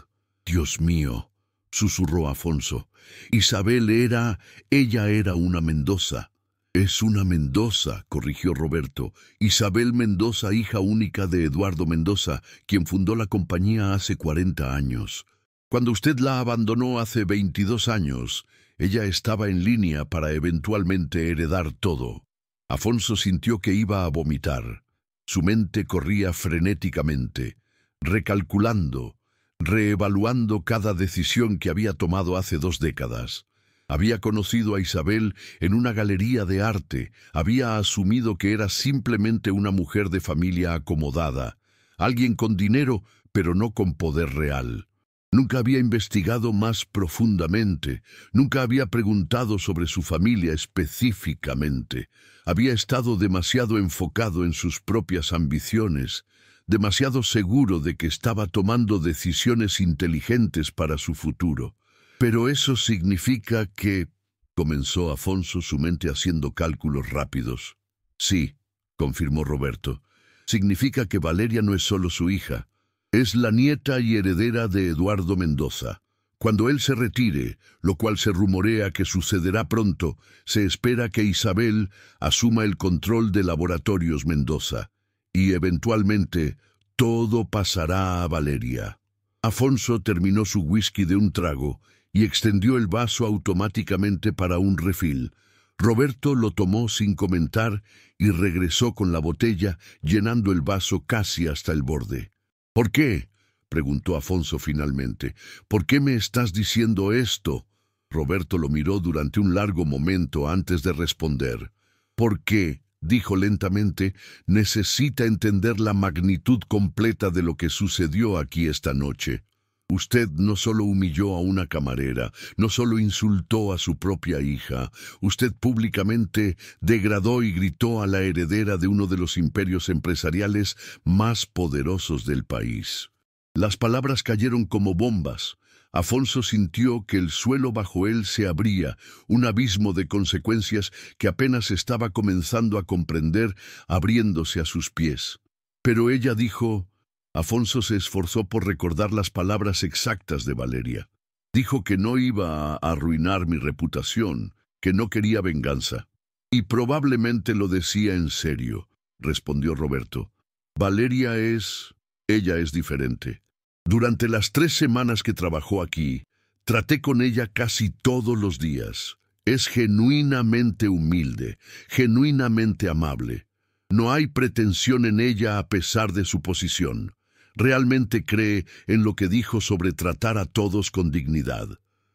«Dios mío», susurró Afonso, ella era una Mendoza». «Es una Mendoza», corrigió Roberto. «Isabel Mendoza, hija única de Eduardo Mendoza, quien fundó la compañía hace 40 años. Cuando usted la abandonó hace 22 años, ella estaba en línea para eventualmente heredar todo». Afonso sintió que iba a vomitar. Su mente corría frenéticamente, recalculando, reevaluando cada decisión que había tomado hace 2 décadas. Había conocido a Isabel en una galería de arte, había asumido que era simplemente una mujer de familia acomodada, alguien con dinero, pero no con poder real. Nunca había investigado más profundamente, nunca había preguntado sobre su familia específicamente. Había estado demasiado enfocado en sus propias ambiciones, demasiado seguro de que estaba tomando decisiones inteligentes para su futuro. «Pero eso significa que…», comenzó Afonso, su mente haciendo cálculos rápidos. «Sí», confirmó Roberto, «significa que Valeria no es solo su hija. Es la nieta y heredera de Eduardo Mendoza. Cuando él se retire, lo cual se rumorea que sucederá pronto, se espera que Isabel asuma el control de Laboratorios Mendoza. Y eventualmente, todo pasará a Valeria». Afonso terminó su whisky de un trago y extendió el vaso automáticamente para un refil. Roberto lo tomó sin comentar y regresó con la botella, llenando el vaso casi hasta el borde. «¿Por qué?», preguntó Afonso finalmente. «¿Por qué me estás diciendo esto?». Roberto lo miró durante un largo momento antes de responder. «Porque», dijo lentamente, «necesita entender la magnitud completa de lo que sucedió aquí esta noche. Usted no solo humilló a una camarera, no solo insultó a su propia hija, usted públicamente degradó y gritó a la heredera de uno de los imperios empresariales más poderosos del país». Las palabras cayeron como bombas. Afonso sintió que el suelo bajo él se abría, un abismo de consecuencias que apenas estaba comenzando a comprender, abriéndose a sus pies. Pero ella dijo... Afonso se esforzó por recordar las palabras exactas de Valeria. Dijo que no iba a arruinar mi reputación, que no quería venganza. Y probablemente lo decía en serio, respondió Roberto. Valeria es... ella es diferente. Durante las 3 semanas que trabajó aquí, traté con ella casi todos los días. Es genuinamente humilde, genuinamente amable. No hay pretensión en ella a pesar de su posición. Realmente cree en lo que dijo sobre tratar a todos con dignidad.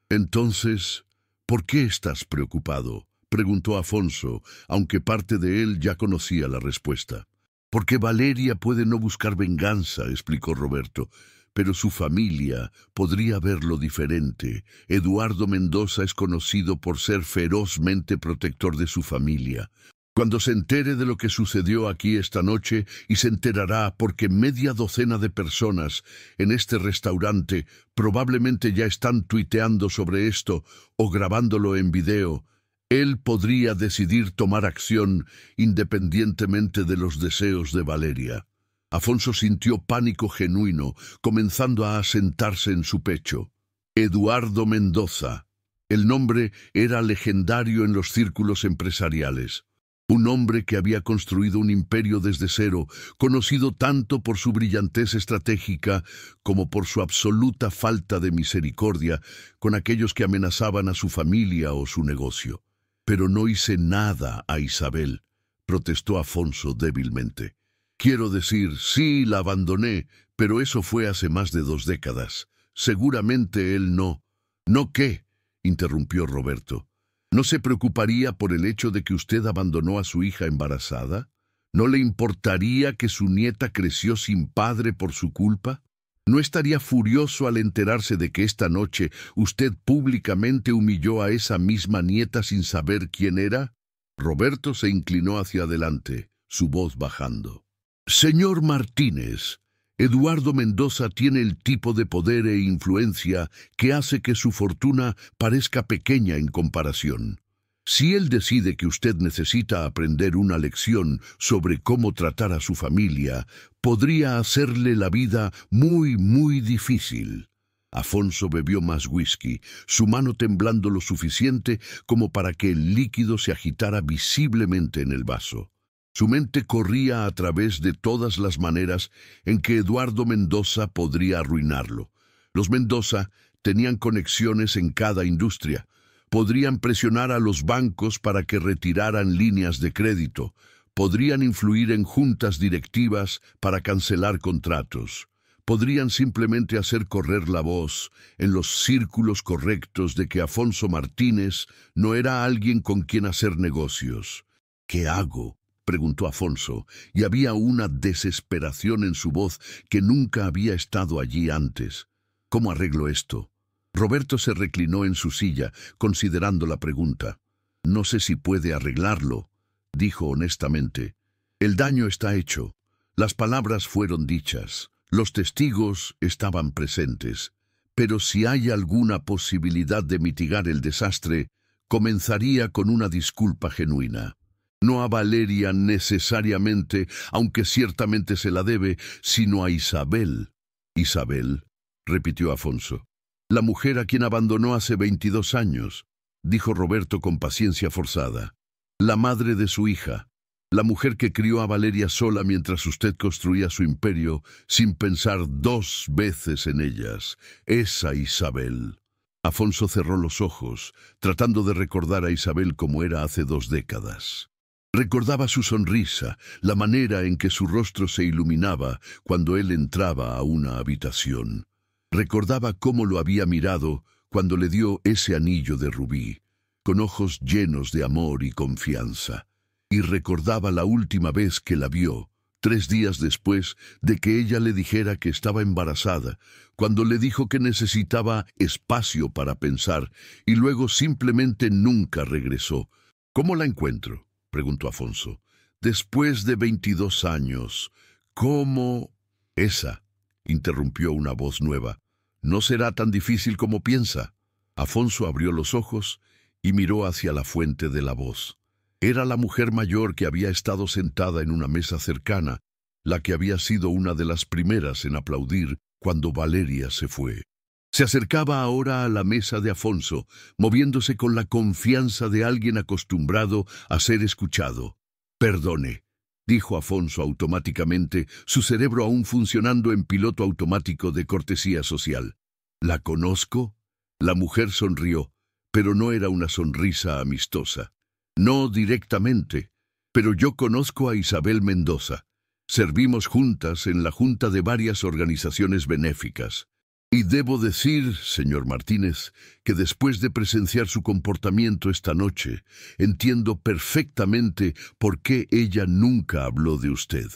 Entonces, ¿por qué estás preocupado?, preguntó Afonso, aunque parte de él ya conocía la respuesta. Porque Valeria puede no buscar venganza, explicó Roberto, pero su familia podría verlo diferente. Eduardo Mendoza es conocido por ser ferozmente protector de su familia. Cuando se entere de lo que sucedió aquí esta noche, y se enterará porque media docena de personas en este restaurante probablemente ya están tuiteando sobre esto o grabándolo en video, él podría decidir tomar acción independientemente de los deseos de Valeria. Afonso sintió pánico genuino, comenzando a asentarse en su pecho. Eduardo Mendoza. El nombre era legendario en los círculos empresariales. Un hombre que había construido un imperio desde cero, conocido tanto por su brillantez estratégica como por su absoluta falta de misericordia con aquellos que amenazaban a su familia o su negocio. Pero no hice nada a Isabel, protestó Afonso débilmente. Quiero decir, sí, la abandoné, pero eso fue hace más de 2 décadas. Seguramente él no. ¿No qué?, interrumpió Roberto. ¿No se preocuparía por el hecho de que usted abandonó a su hija embarazada? ¿No le importaría que su nieta creció sin padre por su culpa? ¿No estaría furioso al enterarse de que esta noche usted públicamente humilló a esa misma nieta sin saber quién era? Roberto se inclinó hacia adelante, su voz bajando. Señor Martínez, Eduardo Mendoza tiene el tipo de poder e influencia que hace que su fortuna parezca pequeña en comparación. Si él decide que usted necesita aprender una lección sobre cómo tratar a su familia, podría hacerle la vida muy difícil. Afonso bebió más whisky, su mano temblando lo suficiente como para que el líquido se agitara visiblemente en el vaso. Su mente corría a través de todas las maneras en que Eduardo Mendoza podría arruinarlo. Los Mendoza tenían conexiones en cada industria. Podrían presionar a los bancos para que retiraran líneas de crédito. Podrían influir en juntas directivas para cancelar contratos. Podrían simplemente hacer correr la voz en los círculos correctos de que Afonso Martínez no era alguien con quien hacer negocios. ¿Qué hago?, preguntó Afonso, y había una desesperación en su voz que nunca había estado allí antes. ¿Cómo arreglo esto? Roberto se reclinó en su silla, considerando la pregunta. No sé si puede arreglarlo, dijo honestamente. El daño está hecho. Las palabras fueron dichas. Los testigos estaban presentes. Pero si hay alguna posibilidad de mitigar el desastre, comenzaría con una disculpa genuina. No a Valeria necesariamente, aunque ciertamente se la debe, sino a Isabel. Isabel, repitió Afonso. La mujer a quien abandonó hace 22 años, dijo Roberto con paciencia forzada. La madre de su hija. La mujer que crió a Valeria sola mientras usted construía su imperio, sin pensar 2 veces en ellas. Esa Isabel. Afonso cerró los ojos, tratando de recordar a Isabel como era hace 2 décadas. Recordaba su sonrisa, la manera en que su rostro se iluminaba cuando él entraba a una habitación. Recordaba cómo lo había mirado cuando le dio ese anillo de rubí, con ojos llenos de amor y confianza. Y recordaba la última vez que la vio, 3 días después de que ella le dijera que estaba embarazada, cuando le dijo que necesitaba espacio para pensar, y luego simplemente nunca regresó. ¿Cómo la encuentro?, preguntó Afonso. Después de 22 años, ¿cómo? Esa, interrumpió una voz nueva. No será tan difícil como piensa. Afonso abrió los ojos y miró hacia la fuente de la voz. Era la mujer mayor que había estado sentada en una mesa cercana, la que había sido una de las primeras en aplaudir cuando Valeria se fue. Se acercaba ahora a la mesa de Afonso, moviéndose con la confianza de alguien acostumbrado a ser escuchado. «Perdone», dijo Afonso automáticamente, su cerebro aún funcionando en piloto automático de cortesía social. «¿La conozco?» La mujer sonrió, pero no era una sonrisa amistosa. «No directamente, pero yo conozco a Isabel Mendoza. Servimos juntas en la junta de varias organizaciones benéficas. Y debo decir, señor Martínez, que después de presenciar su comportamiento esta noche, entiendo perfectamente por qué ella nunca habló de usted».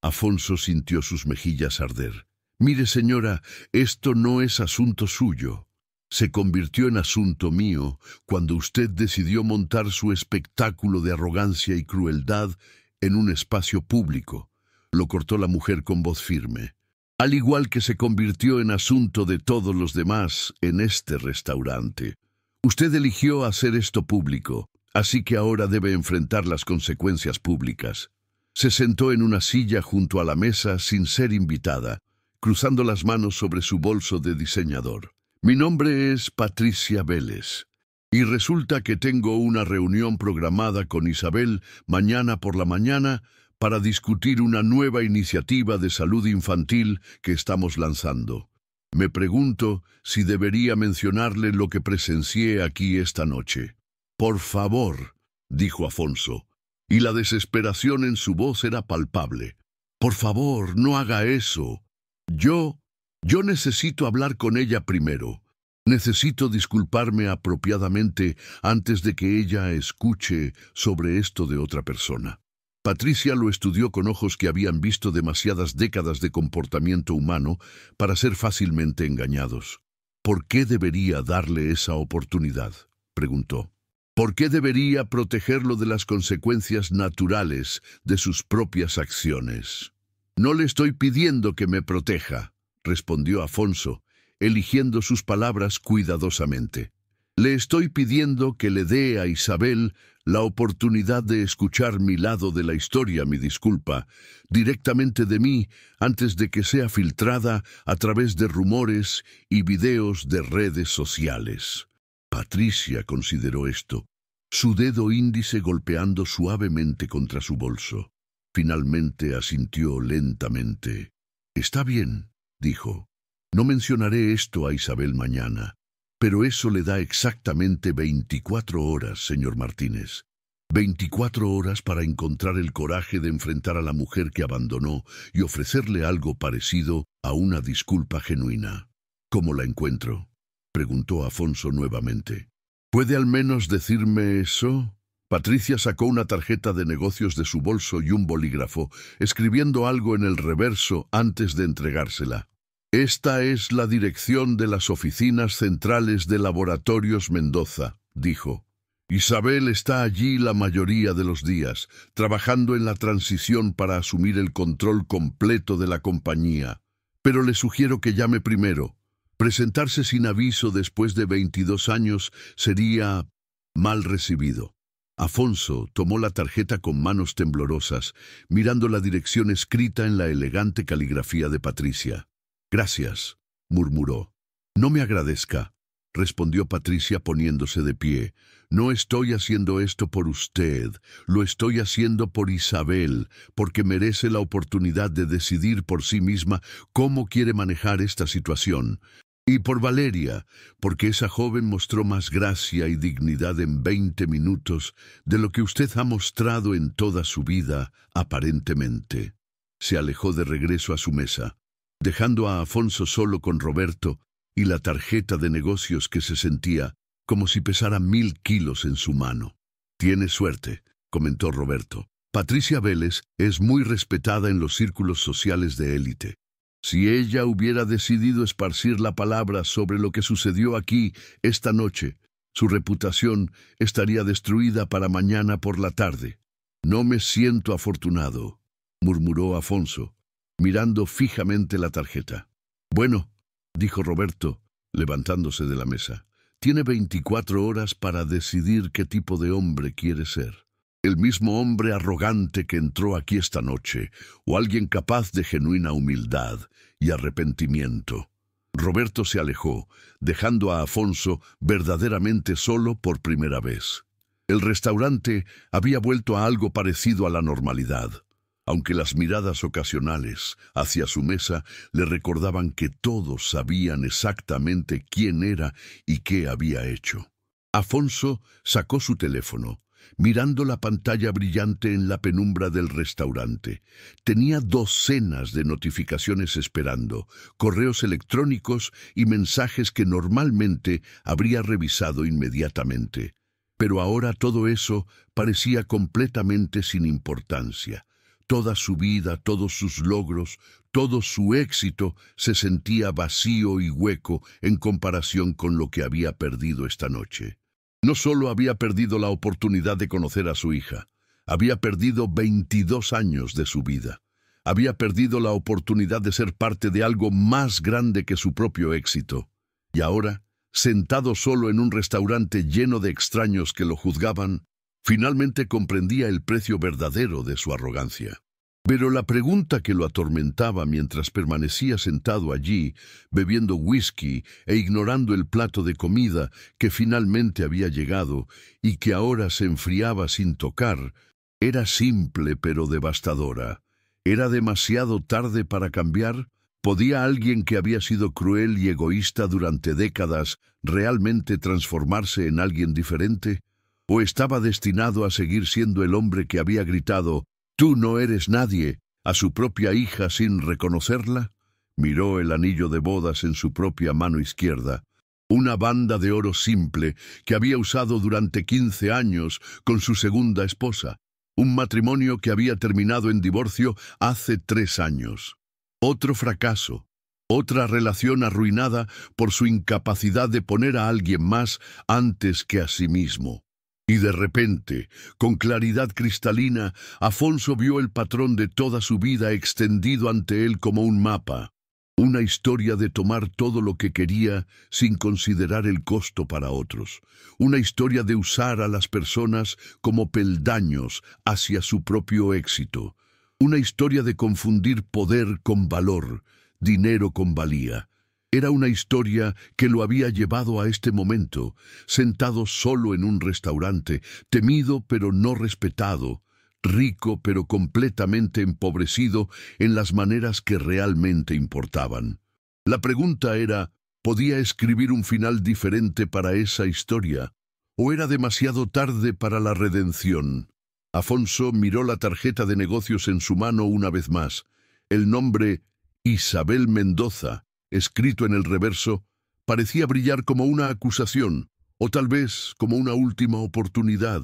Afonso sintió sus mejillas arder. «Mire, señora, esto no es asunto suyo. Se convirtió en asunto mío cuando usted decidió montar su espectáculo de arrogancia y crueldad en un espacio público», lo cortó la mujer con voz firme. «Al igual que se convirtió en asunto de todos los demás en este restaurante. Usted eligió hacer esto público, así que ahora debe enfrentar las consecuencias públicas». Se sentó en una silla junto a la mesa sin ser invitada, cruzando las manos sobre su bolso de diseñador. «Mi nombre es Patricia Vélez, y resulta que tengo una reunión programada con Isabel mañana por la mañana para discutir una nueva iniciativa de salud infantil que estamos lanzando. Me pregunto si debería mencionarle lo que presencié aquí esta noche». «Por favor», dijo Afonso, y la desesperación en su voz era palpable. «Por favor, no haga eso. Yo necesito hablar con ella primero. Necesito disculparme apropiadamente antes de que ella escuche sobre esto de otra persona». Patricia lo estudió con ojos que habían visto demasiadas décadas de comportamiento humano para ser fácilmente engañados. «¿Por qué debería darle esa oportunidad?», preguntó. «¿Por qué debería protegerlo de las consecuencias naturales de sus propias acciones?». «No le estoy pidiendo que me proteja», respondió Afonso, eligiendo sus palabras cuidadosamente. «Le estoy pidiendo que le dé a Isabel la oportunidad de escuchar mi lado de la historia, mi disculpa, directamente de mí, antes de que sea filtrada a través de rumores y videos de redes sociales». Patricia consideró esto, su dedo índice golpeando suavemente contra su bolso. Finalmente asintió lentamente. «Está bien», dijo. «No mencionaré esto a Isabel mañana. Pero eso le da exactamente 24 horas, señor Martínez. 24 horas para encontrar el coraje de enfrentar a la mujer que abandonó y ofrecerle algo parecido a una disculpa genuina». «¿Cómo la encuentro?», preguntó Afonso nuevamente. «¿Puede al menos decirme eso?». Patricia sacó una tarjeta de negocios de su bolso y un bolígrafo, escribiendo algo en el reverso antes de entregársela. «Esta es la dirección de las oficinas centrales de Laboratorios Mendoza», dijo. «Isabel está allí la mayoría de los días, trabajando en la transición para asumir el control completo de la compañía. Pero le sugiero que llame primero. Presentarse sin aviso después de 22 años sería mal recibido». Afonso tomó la tarjeta con manos temblorosas, mirando la dirección escrita en la elegante caligrafía de Patricia. «Gracias», murmuró. «No me agradezca», respondió Patricia poniéndose de pie. «No estoy haciendo esto por usted, lo estoy haciendo por Isabel, porque merece la oportunidad de decidir por sí misma cómo quiere manejar esta situación. Y por Valeria, porque esa joven mostró más gracia y dignidad en 20 minutos de lo que usted ha mostrado en toda su vida, aparentemente». Se alejó de regreso a su mesa, dejando a Afonso solo con Roberto y la tarjeta de negocios que se sentía como si pesara 1000 kilos en su mano. «Tiene suerte», comentó Roberto. «Patricia Vélez es muy respetada en los círculos sociales de élite. Si ella hubiera decidido esparcir la palabra sobre lo que sucedió aquí esta noche, su reputación estaría destruida para mañana por la tarde». «No me siento afortunado», murmuró Afonso, mirando fijamente la tarjeta. «Bueno, dijo Roberto, levantándose de la mesa. Tiene 24 horas para decidir qué tipo de hombre quiere ser. El mismo hombre arrogante que entró aquí esta noche, o alguien capaz de genuina humildad y arrepentimiento. Roberto se alejó, dejando a Afonso verdaderamente solo por primera vez. El restaurante había vuelto a algo parecido a la normalidad, aunque las miradas ocasionales hacia su mesa le recordaban que todos sabían exactamente quién era y qué había hecho. Afonso sacó su teléfono, mirando la pantalla brillante en la penumbra del restaurante. Tenía docenas de notificaciones esperando, correos electrónicos y mensajes que normalmente habría revisado inmediatamente. Pero ahora todo eso parecía completamente sin importancia. Toda su vida, todos sus logros, todo su éxito se sentía vacío y hueco en comparación con lo que había perdido esta noche. No solo había perdido la oportunidad de conocer a su hija, había perdido 22 años de su vida. Había perdido la oportunidad de ser parte de algo más grande que su propio éxito. Y ahora, sentado solo en un restaurante lleno de extraños que lo juzgaban, finalmente comprendía el precio verdadero de su arrogancia. Pero la pregunta que lo atormentaba mientras permanecía sentado allí, bebiendo whisky e ignorando el plato de comida que finalmente había llegado y que ahora se enfriaba sin tocar, era simple pero devastadora. ¿Era demasiado tarde para cambiar? ¿Podía alguien que había sido cruel y egoísta durante décadas realmente transformarse en alguien diferente? ¿O estaba destinado a seguir siendo el hombre que había gritado «Tú no eres nadie» a su propia hija sin reconocerla? Miró el anillo de bodas en su propia mano izquierda, una banda de oro simple que había usado durante 15 años con su segunda esposa, un matrimonio que había terminado en divorcio hace 3 años. Otro fracaso, otra relación arruinada por su incapacidad de poner a alguien más antes que a sí mismo. Y de repente, con claridad cristalina, Afonso vio el patrón de toda su vida extendido ante él como un mapa. Una historia de tomar todo lo que quería sin considerar el costo para otros. Una historia de usar a las personas como peldaños hacia su propio éxito. Una historia de confundir poder con valor, dinero con valía. Era una historia que lo había llevado a este momento, sentado solo en un restaurante, temido pero no respetado, rico pero completamente empobrecido en las maneras que realmente importaban. La pregunta era, ¿podía escribir un final diferente para esa historia? ¿O era demasiado tarde para la redención? Afonso miró la tarjeta de negocios en su mano una vez más. El nombre Isabel Mendoza, escrito en el reverso, parecía brillar como una acusación, o tal vez como una última oportunidad.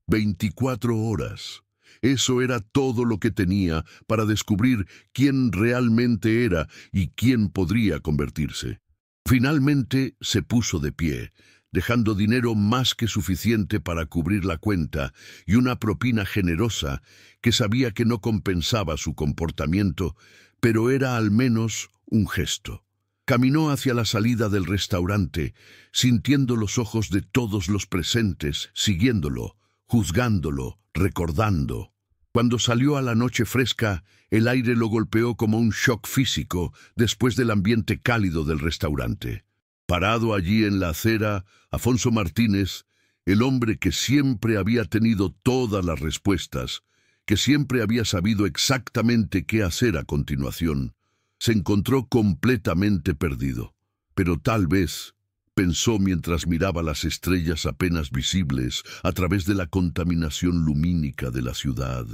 24 horas. Eso era todo lo que tenía para descubrir quién realmente era y quién podría convertirse. Finalmente se puso de pie, dejando dinero más que suficiente para cubrir la cuenta y una propina generosa que sabía que no compensaba su comportamiento, pero era al menos un gesto. Caminó hacia la salida del restaurante, sintiendo los ojos de todos los presentes, siguiéndolo, juzgándolo, recordando. Cuando salió a la noche fresca, el aire lo golpeó como un shock físico después del ambiente cálido del restaurante. Parado allí en la acera, Afonso Martínez, el hombre que siempre había tenido todas las respuestas, que siempre había sabido exactamente qué hacer a continuación, se encontró completamente perdido. Pero tal vez, pensó mientras miraba las estrellas apenas visibles a través de la contaminación lumínica de la ciudad,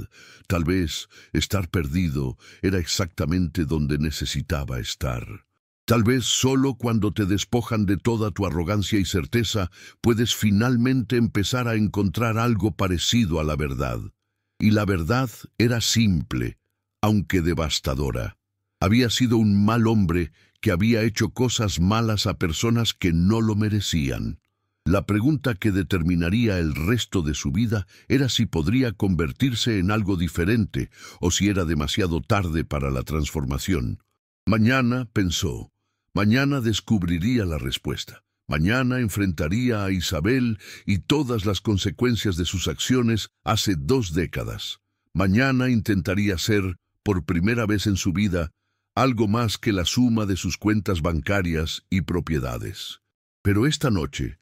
tal vez estar perdido era exactamente donde necesitaba estar. Tal vez solo cuando te despojan de toda tu arrogancia y certeza puedes finalmente empezar a encontrar algo parecido a la verdad. Y la verdad era simple, aunque devastadora. Había sido un mal hombre que había hecho cosas malas a personas que no lo merecían. La pregunta que determinaría el resto de su vida era si podría convertirse en algo diferente o si era demasiado tarde para la transformación. Mañana, pensó, Mañana descubriría la respuesta. Mañana enfrentaría a Isabel y todas las consecuencias de sus acciones hace 2 décadas. Mañana intentaría ser, por primera vez en su vida, algo más que la suma de sus cuentas bancarias y propiedades. Pero esta noche,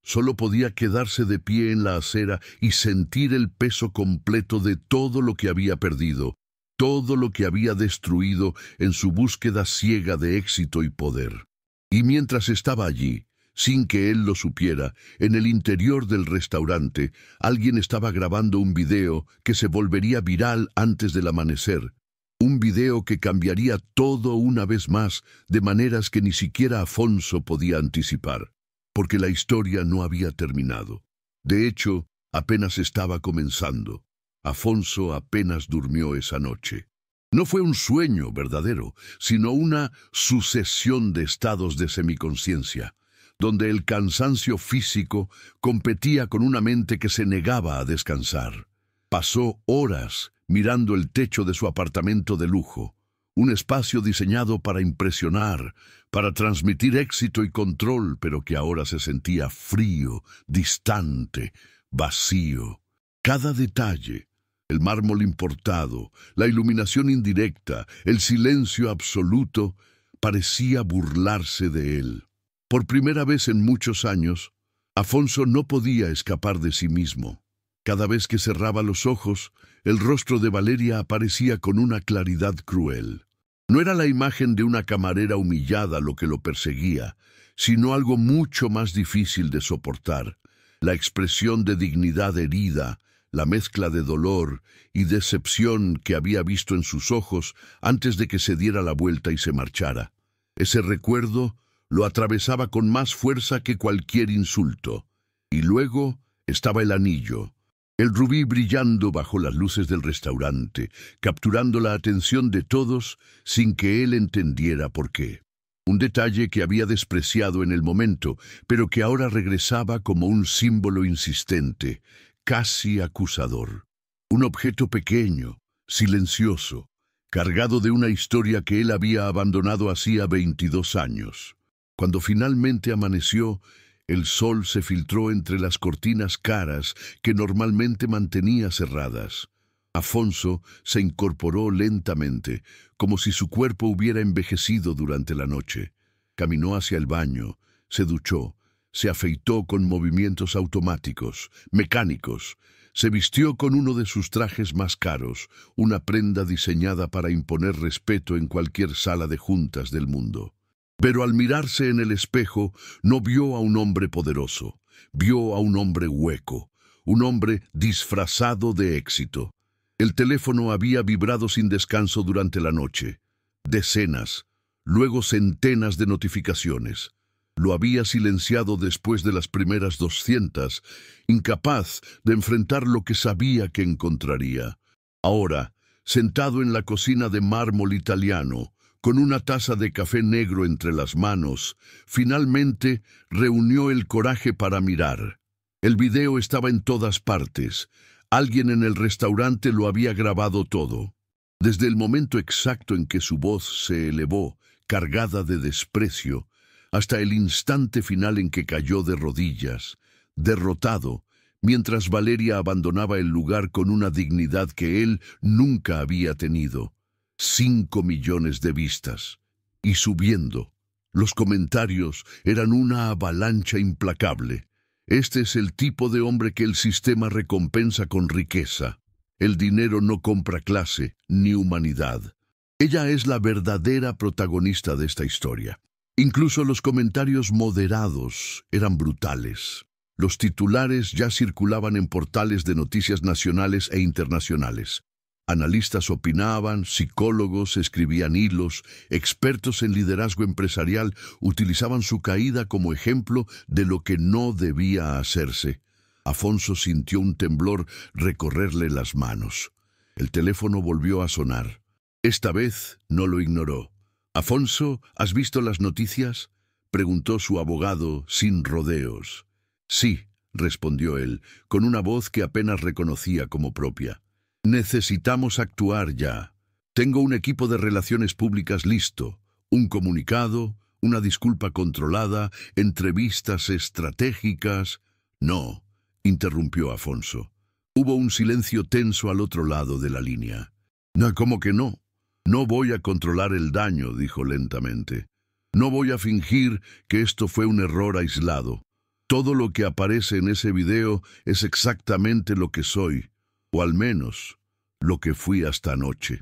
solo podía quedarse de pie en la acera y sentir el peso completo de todo lo que había perdido, todo lo que había destruido en su búsqueda ciega de éxito y poder. Y mientras estaba allí, sin que él lo supiera, en el interior del restaurante, alguien estaba grabando un video que se volvería viral antes del amanecer. Un video que cambiaría todo una vez más, de maneras que ni siquiera Afonso podía anticipar, porque la historia no había terminado. De hecho, apenas estaba comenzando. Afonso apenas durmió esa noche. No fue un sueño verdadero, sino una sucesión de estados de semiconsciencia, donde el cansancio físico competía con una mente que se negaba a descansar. Pasó horas mirando el techo de su apartamento de lujo, un espacio diseñado para impresionar, para transmitir éxito y control, pero que ahora se sentía frío, distante, vacío. Cada detalle, el mármol importado, la iluminación indirecta, el silencio absoluto, parecía burlarse de él. Por primera vez en muchos años, Afonso no podía escapar de sí mismo. Cada vez que cerraba los ojos, el rostro de Valeria aparecía con una claridad cruel. No era la imagen de una camarera humillada lo que lo perseguía, sino algo mucho más difícil de soportar, la expresión de dignidad herida, la mezcla de dolor y decepción que había visto en sus ojos antes de que se diera la vuelta y se marchara. Ese recuerdo lo atravesaba con más fuerza que cualquier insulto. Y luego estaba el anillo, el rubí brillando bajo las luces del restaurante, capturando la atención de todos sin que él entendiera por qué. Un detalle que había despreciado en el momento, pero que ahora regresaba como un símbolo insistente, casi acusador. Un objeto pequeño, silencioso, cargado de una historia que él había abandonado hacía 22 años. Cuando finalmente amaneció, el sol se filtró entre las cortinas caras que normalmente mantenía cerradas. Afonso se incorporó lentamente, como si su cuerpo hubiera envejecido durante la noche. Caminó hacia el baño, se duchó, se afeitó con movimientos automáticos, mecánicos. Se vistió con uno de sus trajes más caros, una prenda diseñada para imponer respeto en cualquier sala de juntas del mundo. Pero al mirarse en el espejo, no vio a un hombre poderoso, vio a un hombre hueco, un hombre disfrazado de éxito. El teléfono había vibrado sin descanso durante la noche. Decenas, luego centenas de notificaciones. Lo había silenciado después de las primeras 200, incapaz de enfrentar lo que sabía que encontraría. Ahora, sentado en la cocina de mármol italiano, con una taza de café negro entre las manos, finalmente reunió el coraje para mirar. El video estaba en todas partes. Alguien en el restaurante lo había grabado todo. Desde el momento exacto en que su voz se elevó, cargada de desprecio, hasta el instante final en que cayó de rodillas, derrotado, mientras Valeria abandonaba el lugar con una dignidad que él nunca había tenido. 5 millones de vistas. Y subiendo. Los comentarios eran una avalancha implacable. Este es el tipo de hombre que el sistema recompensa con riqueza. El dinero no compra clase ni humanidad. Ella es la verdadera protagonista de esta historia. Incluso los comentarios moderados eran brutales. Los titulares ya circulaban en portales de noticias nacionales e internacionales. Analistas opinaban, psicólogos escribían hilos, expertos en liderazgo empresarial utilizaban su caída como ejemplo de lo que no debía hacerse. Afonso sintió un temblor recorrerle las manos. El teléfono volvió a sonar. Esta vez no lo ignoró. «Afonso, ¿has visto las noticias?», preguntó su abogado sin rodeos. «Sí», respondió él, con una voz que apenas reconocía como propia. «Necesitamos actuar ya. Tengo un equipo de relaciones públicas listo, Un comunicado, una disculpa controlada, entrevistas estratégicas. No, interrumpió Afonso. Hubo un silencio tenso al otro lado de la línea. No, ¿cómo que no? No voy a controlar el daño, dijo lentamente. No voy a fingir que esto fue un error aislado. Todo lo que aparece en ese video es exactamente lo que soy, o al menos lo que fui hasta anoche.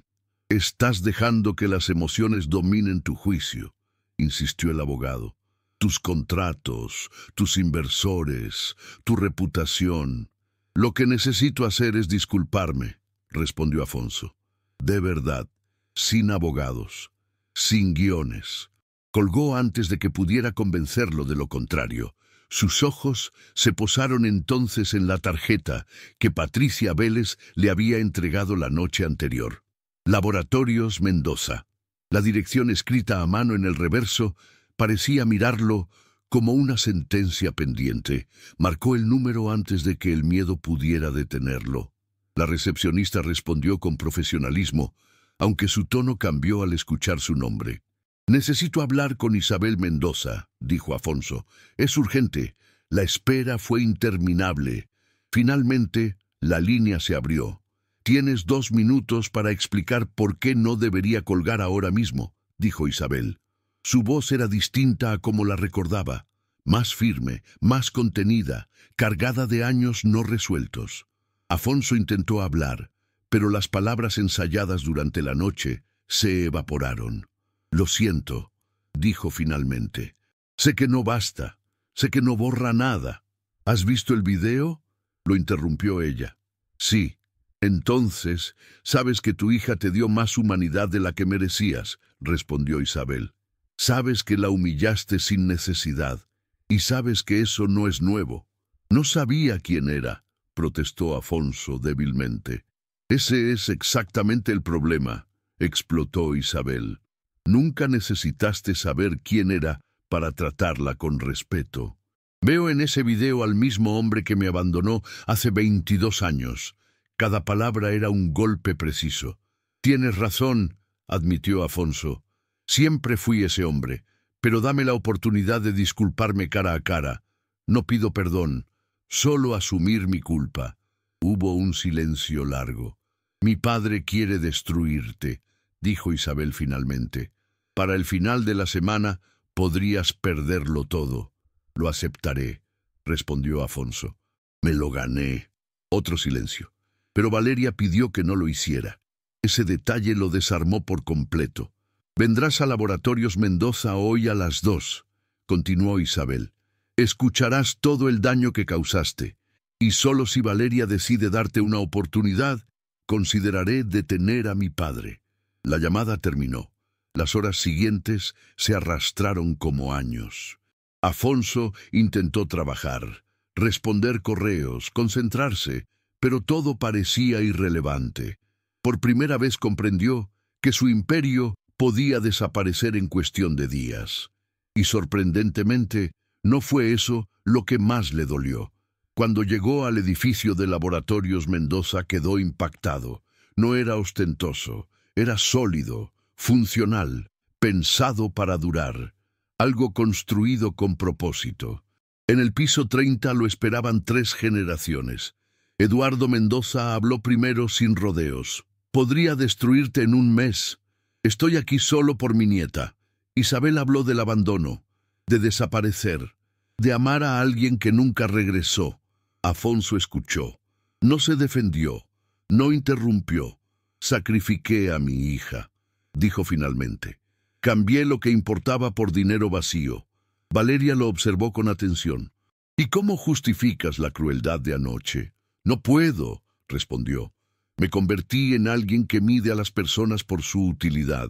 Estás dejando que las emociones dominen tu juicio, insistió el abogado. Tus contratos, tus inversores, tu reputación. Lo que necesito hacer es disculparme, respondió Afonso. De verdad, sin abogados, sin guiones. Colgó antes de que pudiera convencerlo de lo contrario. Sus ojos se posaron entonces en la tarjeta que Patricia Vélez le había entregado la noche anterior. Laboratorios Mendoza. La dirección escrita a mano en el reverso parecía mirarlo como una sentencia pendiente. Marcó el número antes de que el miedo pudiera detenerlo. La recepcionista respondió con profesionalismo, aunque su tono cambió al escuchar su nombre. «Necesito hablar con Isabel Mendoza», dijo Afonso. «Es urgente. La espera fue interminable. Finalmente, la línea se abrió. Tienes 2 minutos para explicar por qué no debería colgar ahora mismo», dijo Isabel. Su voz era distinta a como la recordaba, más firme, más contenida, cargada de años no resueltos. Afonso intentó hablar, pero las palabras ensayadas durante la noche se evaporaron. «Lo siento», dijo finalmente. «Sé que no basta, sé que no borra nada». «¿Has visto el video?», lo interrumpió ella. «Sí. Entonces, sabes que tu hija te dio más humanidad de la que merecías», respondió Isabel. «Sabes que la humillaste sin necesidad, y sabes que eso no es nuevo». «No sabía quién era», protestó Afonso débilmente. «Ese es exactamente el problema», explotó Isabel. «Nunca necesitaste saber quién era para tratarla con respeto. Veo en ese video al mismo hombre que me abandonó hace 22 años. Cada palabra era un golpe preciso». «Tienes razón», admitió Afonso. «Siempre fui ese hombre, pero dame la oportunidad de disculparme cara a cara. No pido perdón, solo asumir mi culpa». Hubo un silencio largo. «Mi padre quiere destruirte», dijo Isabel finalmente. «Para el final de la semana podrías perderlo todo». «Lo aceptaré», respondió Afonso. «Me lo gané». Otro silencio. Pero Valeria pidió que no lo hiciera. Ese detalle lo desarmó por completo. «Vendrás a Laboratorios Mendoza hoy a las 2», continuó Isabel. «Escucharás todo el daño que causaste, y solo si Valeria decide darte una oportunidad, consideraré detener a mi padre». La llamada terminó. Las horas siguientes se arrastraron como años. Afonso intentó trabajar, responder correos, concentrarse, pero todo parecía irrelevante. Por primera vez comprendió que su imperio podía desaparecer en cuestión de días. Y sorprendentemente, no fue eso lo que más le dolió. Cuando llegó al edificio de Laboratorios Mendoza quedó impactado. No era ostentoso, era sólido, funcional, pensado para durar, algo construido con propósito. En el piso 30 lo esperaban 3 generaciones. Eduardo Mendoza habló primero sin rodeos. «Podría destruirte en un mes. Estoy aquí solo por mi nieta». Isabel habló del abandono, de desaparecer, de amar a alguien que nunca regresó. Afonso escuchó. No se defendió, no interrumpió. «Sacrifiqué a mi hija», dijo finalmente. «Cambié lo que importaba por dinero vacío». Valeria lo observó con atención. «¿Y cómo justificas la crueldad de anoche?» «No puedo», respondió. «Me convertí en alguien que mide a las personas por su utilidad,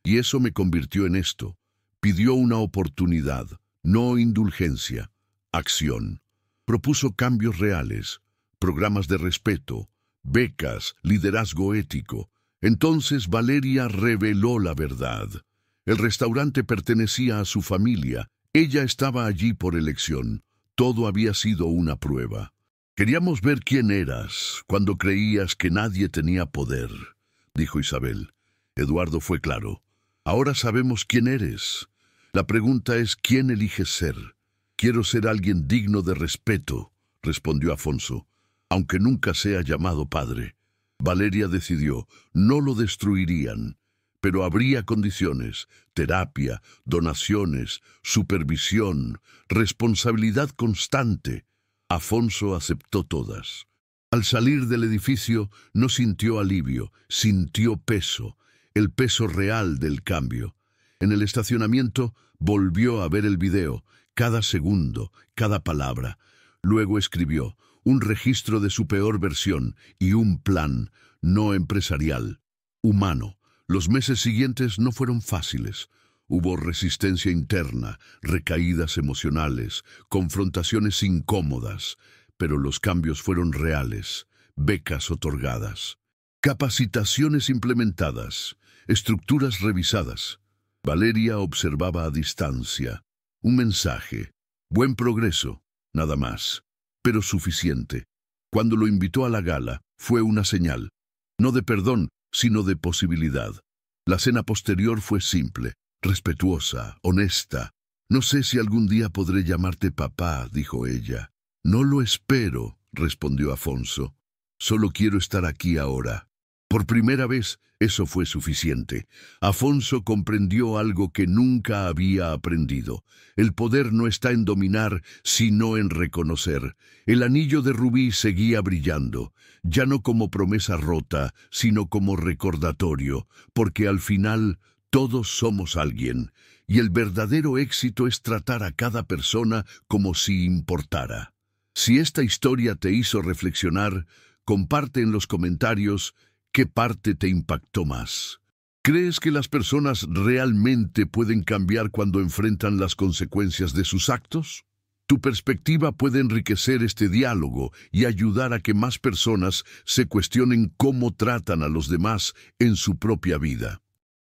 y eso me convirtió en esto». Pidió una oportunidad, no indulgencia, acción. Propuso cambios reales, programas de respeto, becas, liderazgo ético. Entonces Valeria reveló la verdad. El restaurante pertenecía a su familia. Ella estaba allí por elección. Todo había sido una prueba. «Queríamos ver quién eras cuando creías que nadie tenía poder», dijo Isabel. Eduardo fue claro. Ahora sabemos quién eres. La pregunta es ¿quién eliges ser? Quiero ser alguien digno de respeto, respondió Afonso, aunque nunca sea llamado padre. Valeria decidió, no lo destruirían, pero habría condiciones, terapia, donaciones, supervisión, responsabilidad constante. Afonso aceptó todas. Al salir del edificio no sintió alivio, sintió peso, el peso real del cambio. En el estacionamiento volvió a ver el video, cada segundo, cada palabra. Luego escribió un registro de su peor versión y un plan, no empresarial, humano. Los meses siguientes no fueron fáciles. Hubo resistencia interna, recaídas emocionales, confrontaciones incómodas, pero los cambios fueron reales, becas otorgadas, capacitaciones implementadas, estructuras revisadas. Valeria observaba a distancia. Un mensaje. Buen progreso, nada más, pero suficiente. Cuando lo invitó a la gala, fue una señal, no de perdón, sino de posibilidad. La cena posterior fue simple, respetuosa, honesta. No sé si algún día podré llamarte papá, dijo ella. No lo espero, respondió Afonso. Solo quiero estar aquí ahora. Por primera vez, eso fue suficiente. Afonso comprendió algo que nunca había aprendido. El poder no está en dominar, sino en reconocer. El anillo de rubí seguía brillando, ya no como promesa rota, sino como recordatorio, porque al final todos somos alguien, y el verdadero éxito es tratar a cada persona como si importara. Si esta historia te hizo reflexionar, comparte en los comentarios ¿qué parte te impactó más? ¿Crees que las personas realmente pueden cambiar cuando enfrentan las consecuencias de sus actos? Tu perspectiva puede enriquecer este diálogo y ayudar a que más personas se cuestionen cómo tratan a los demás en su propia vida.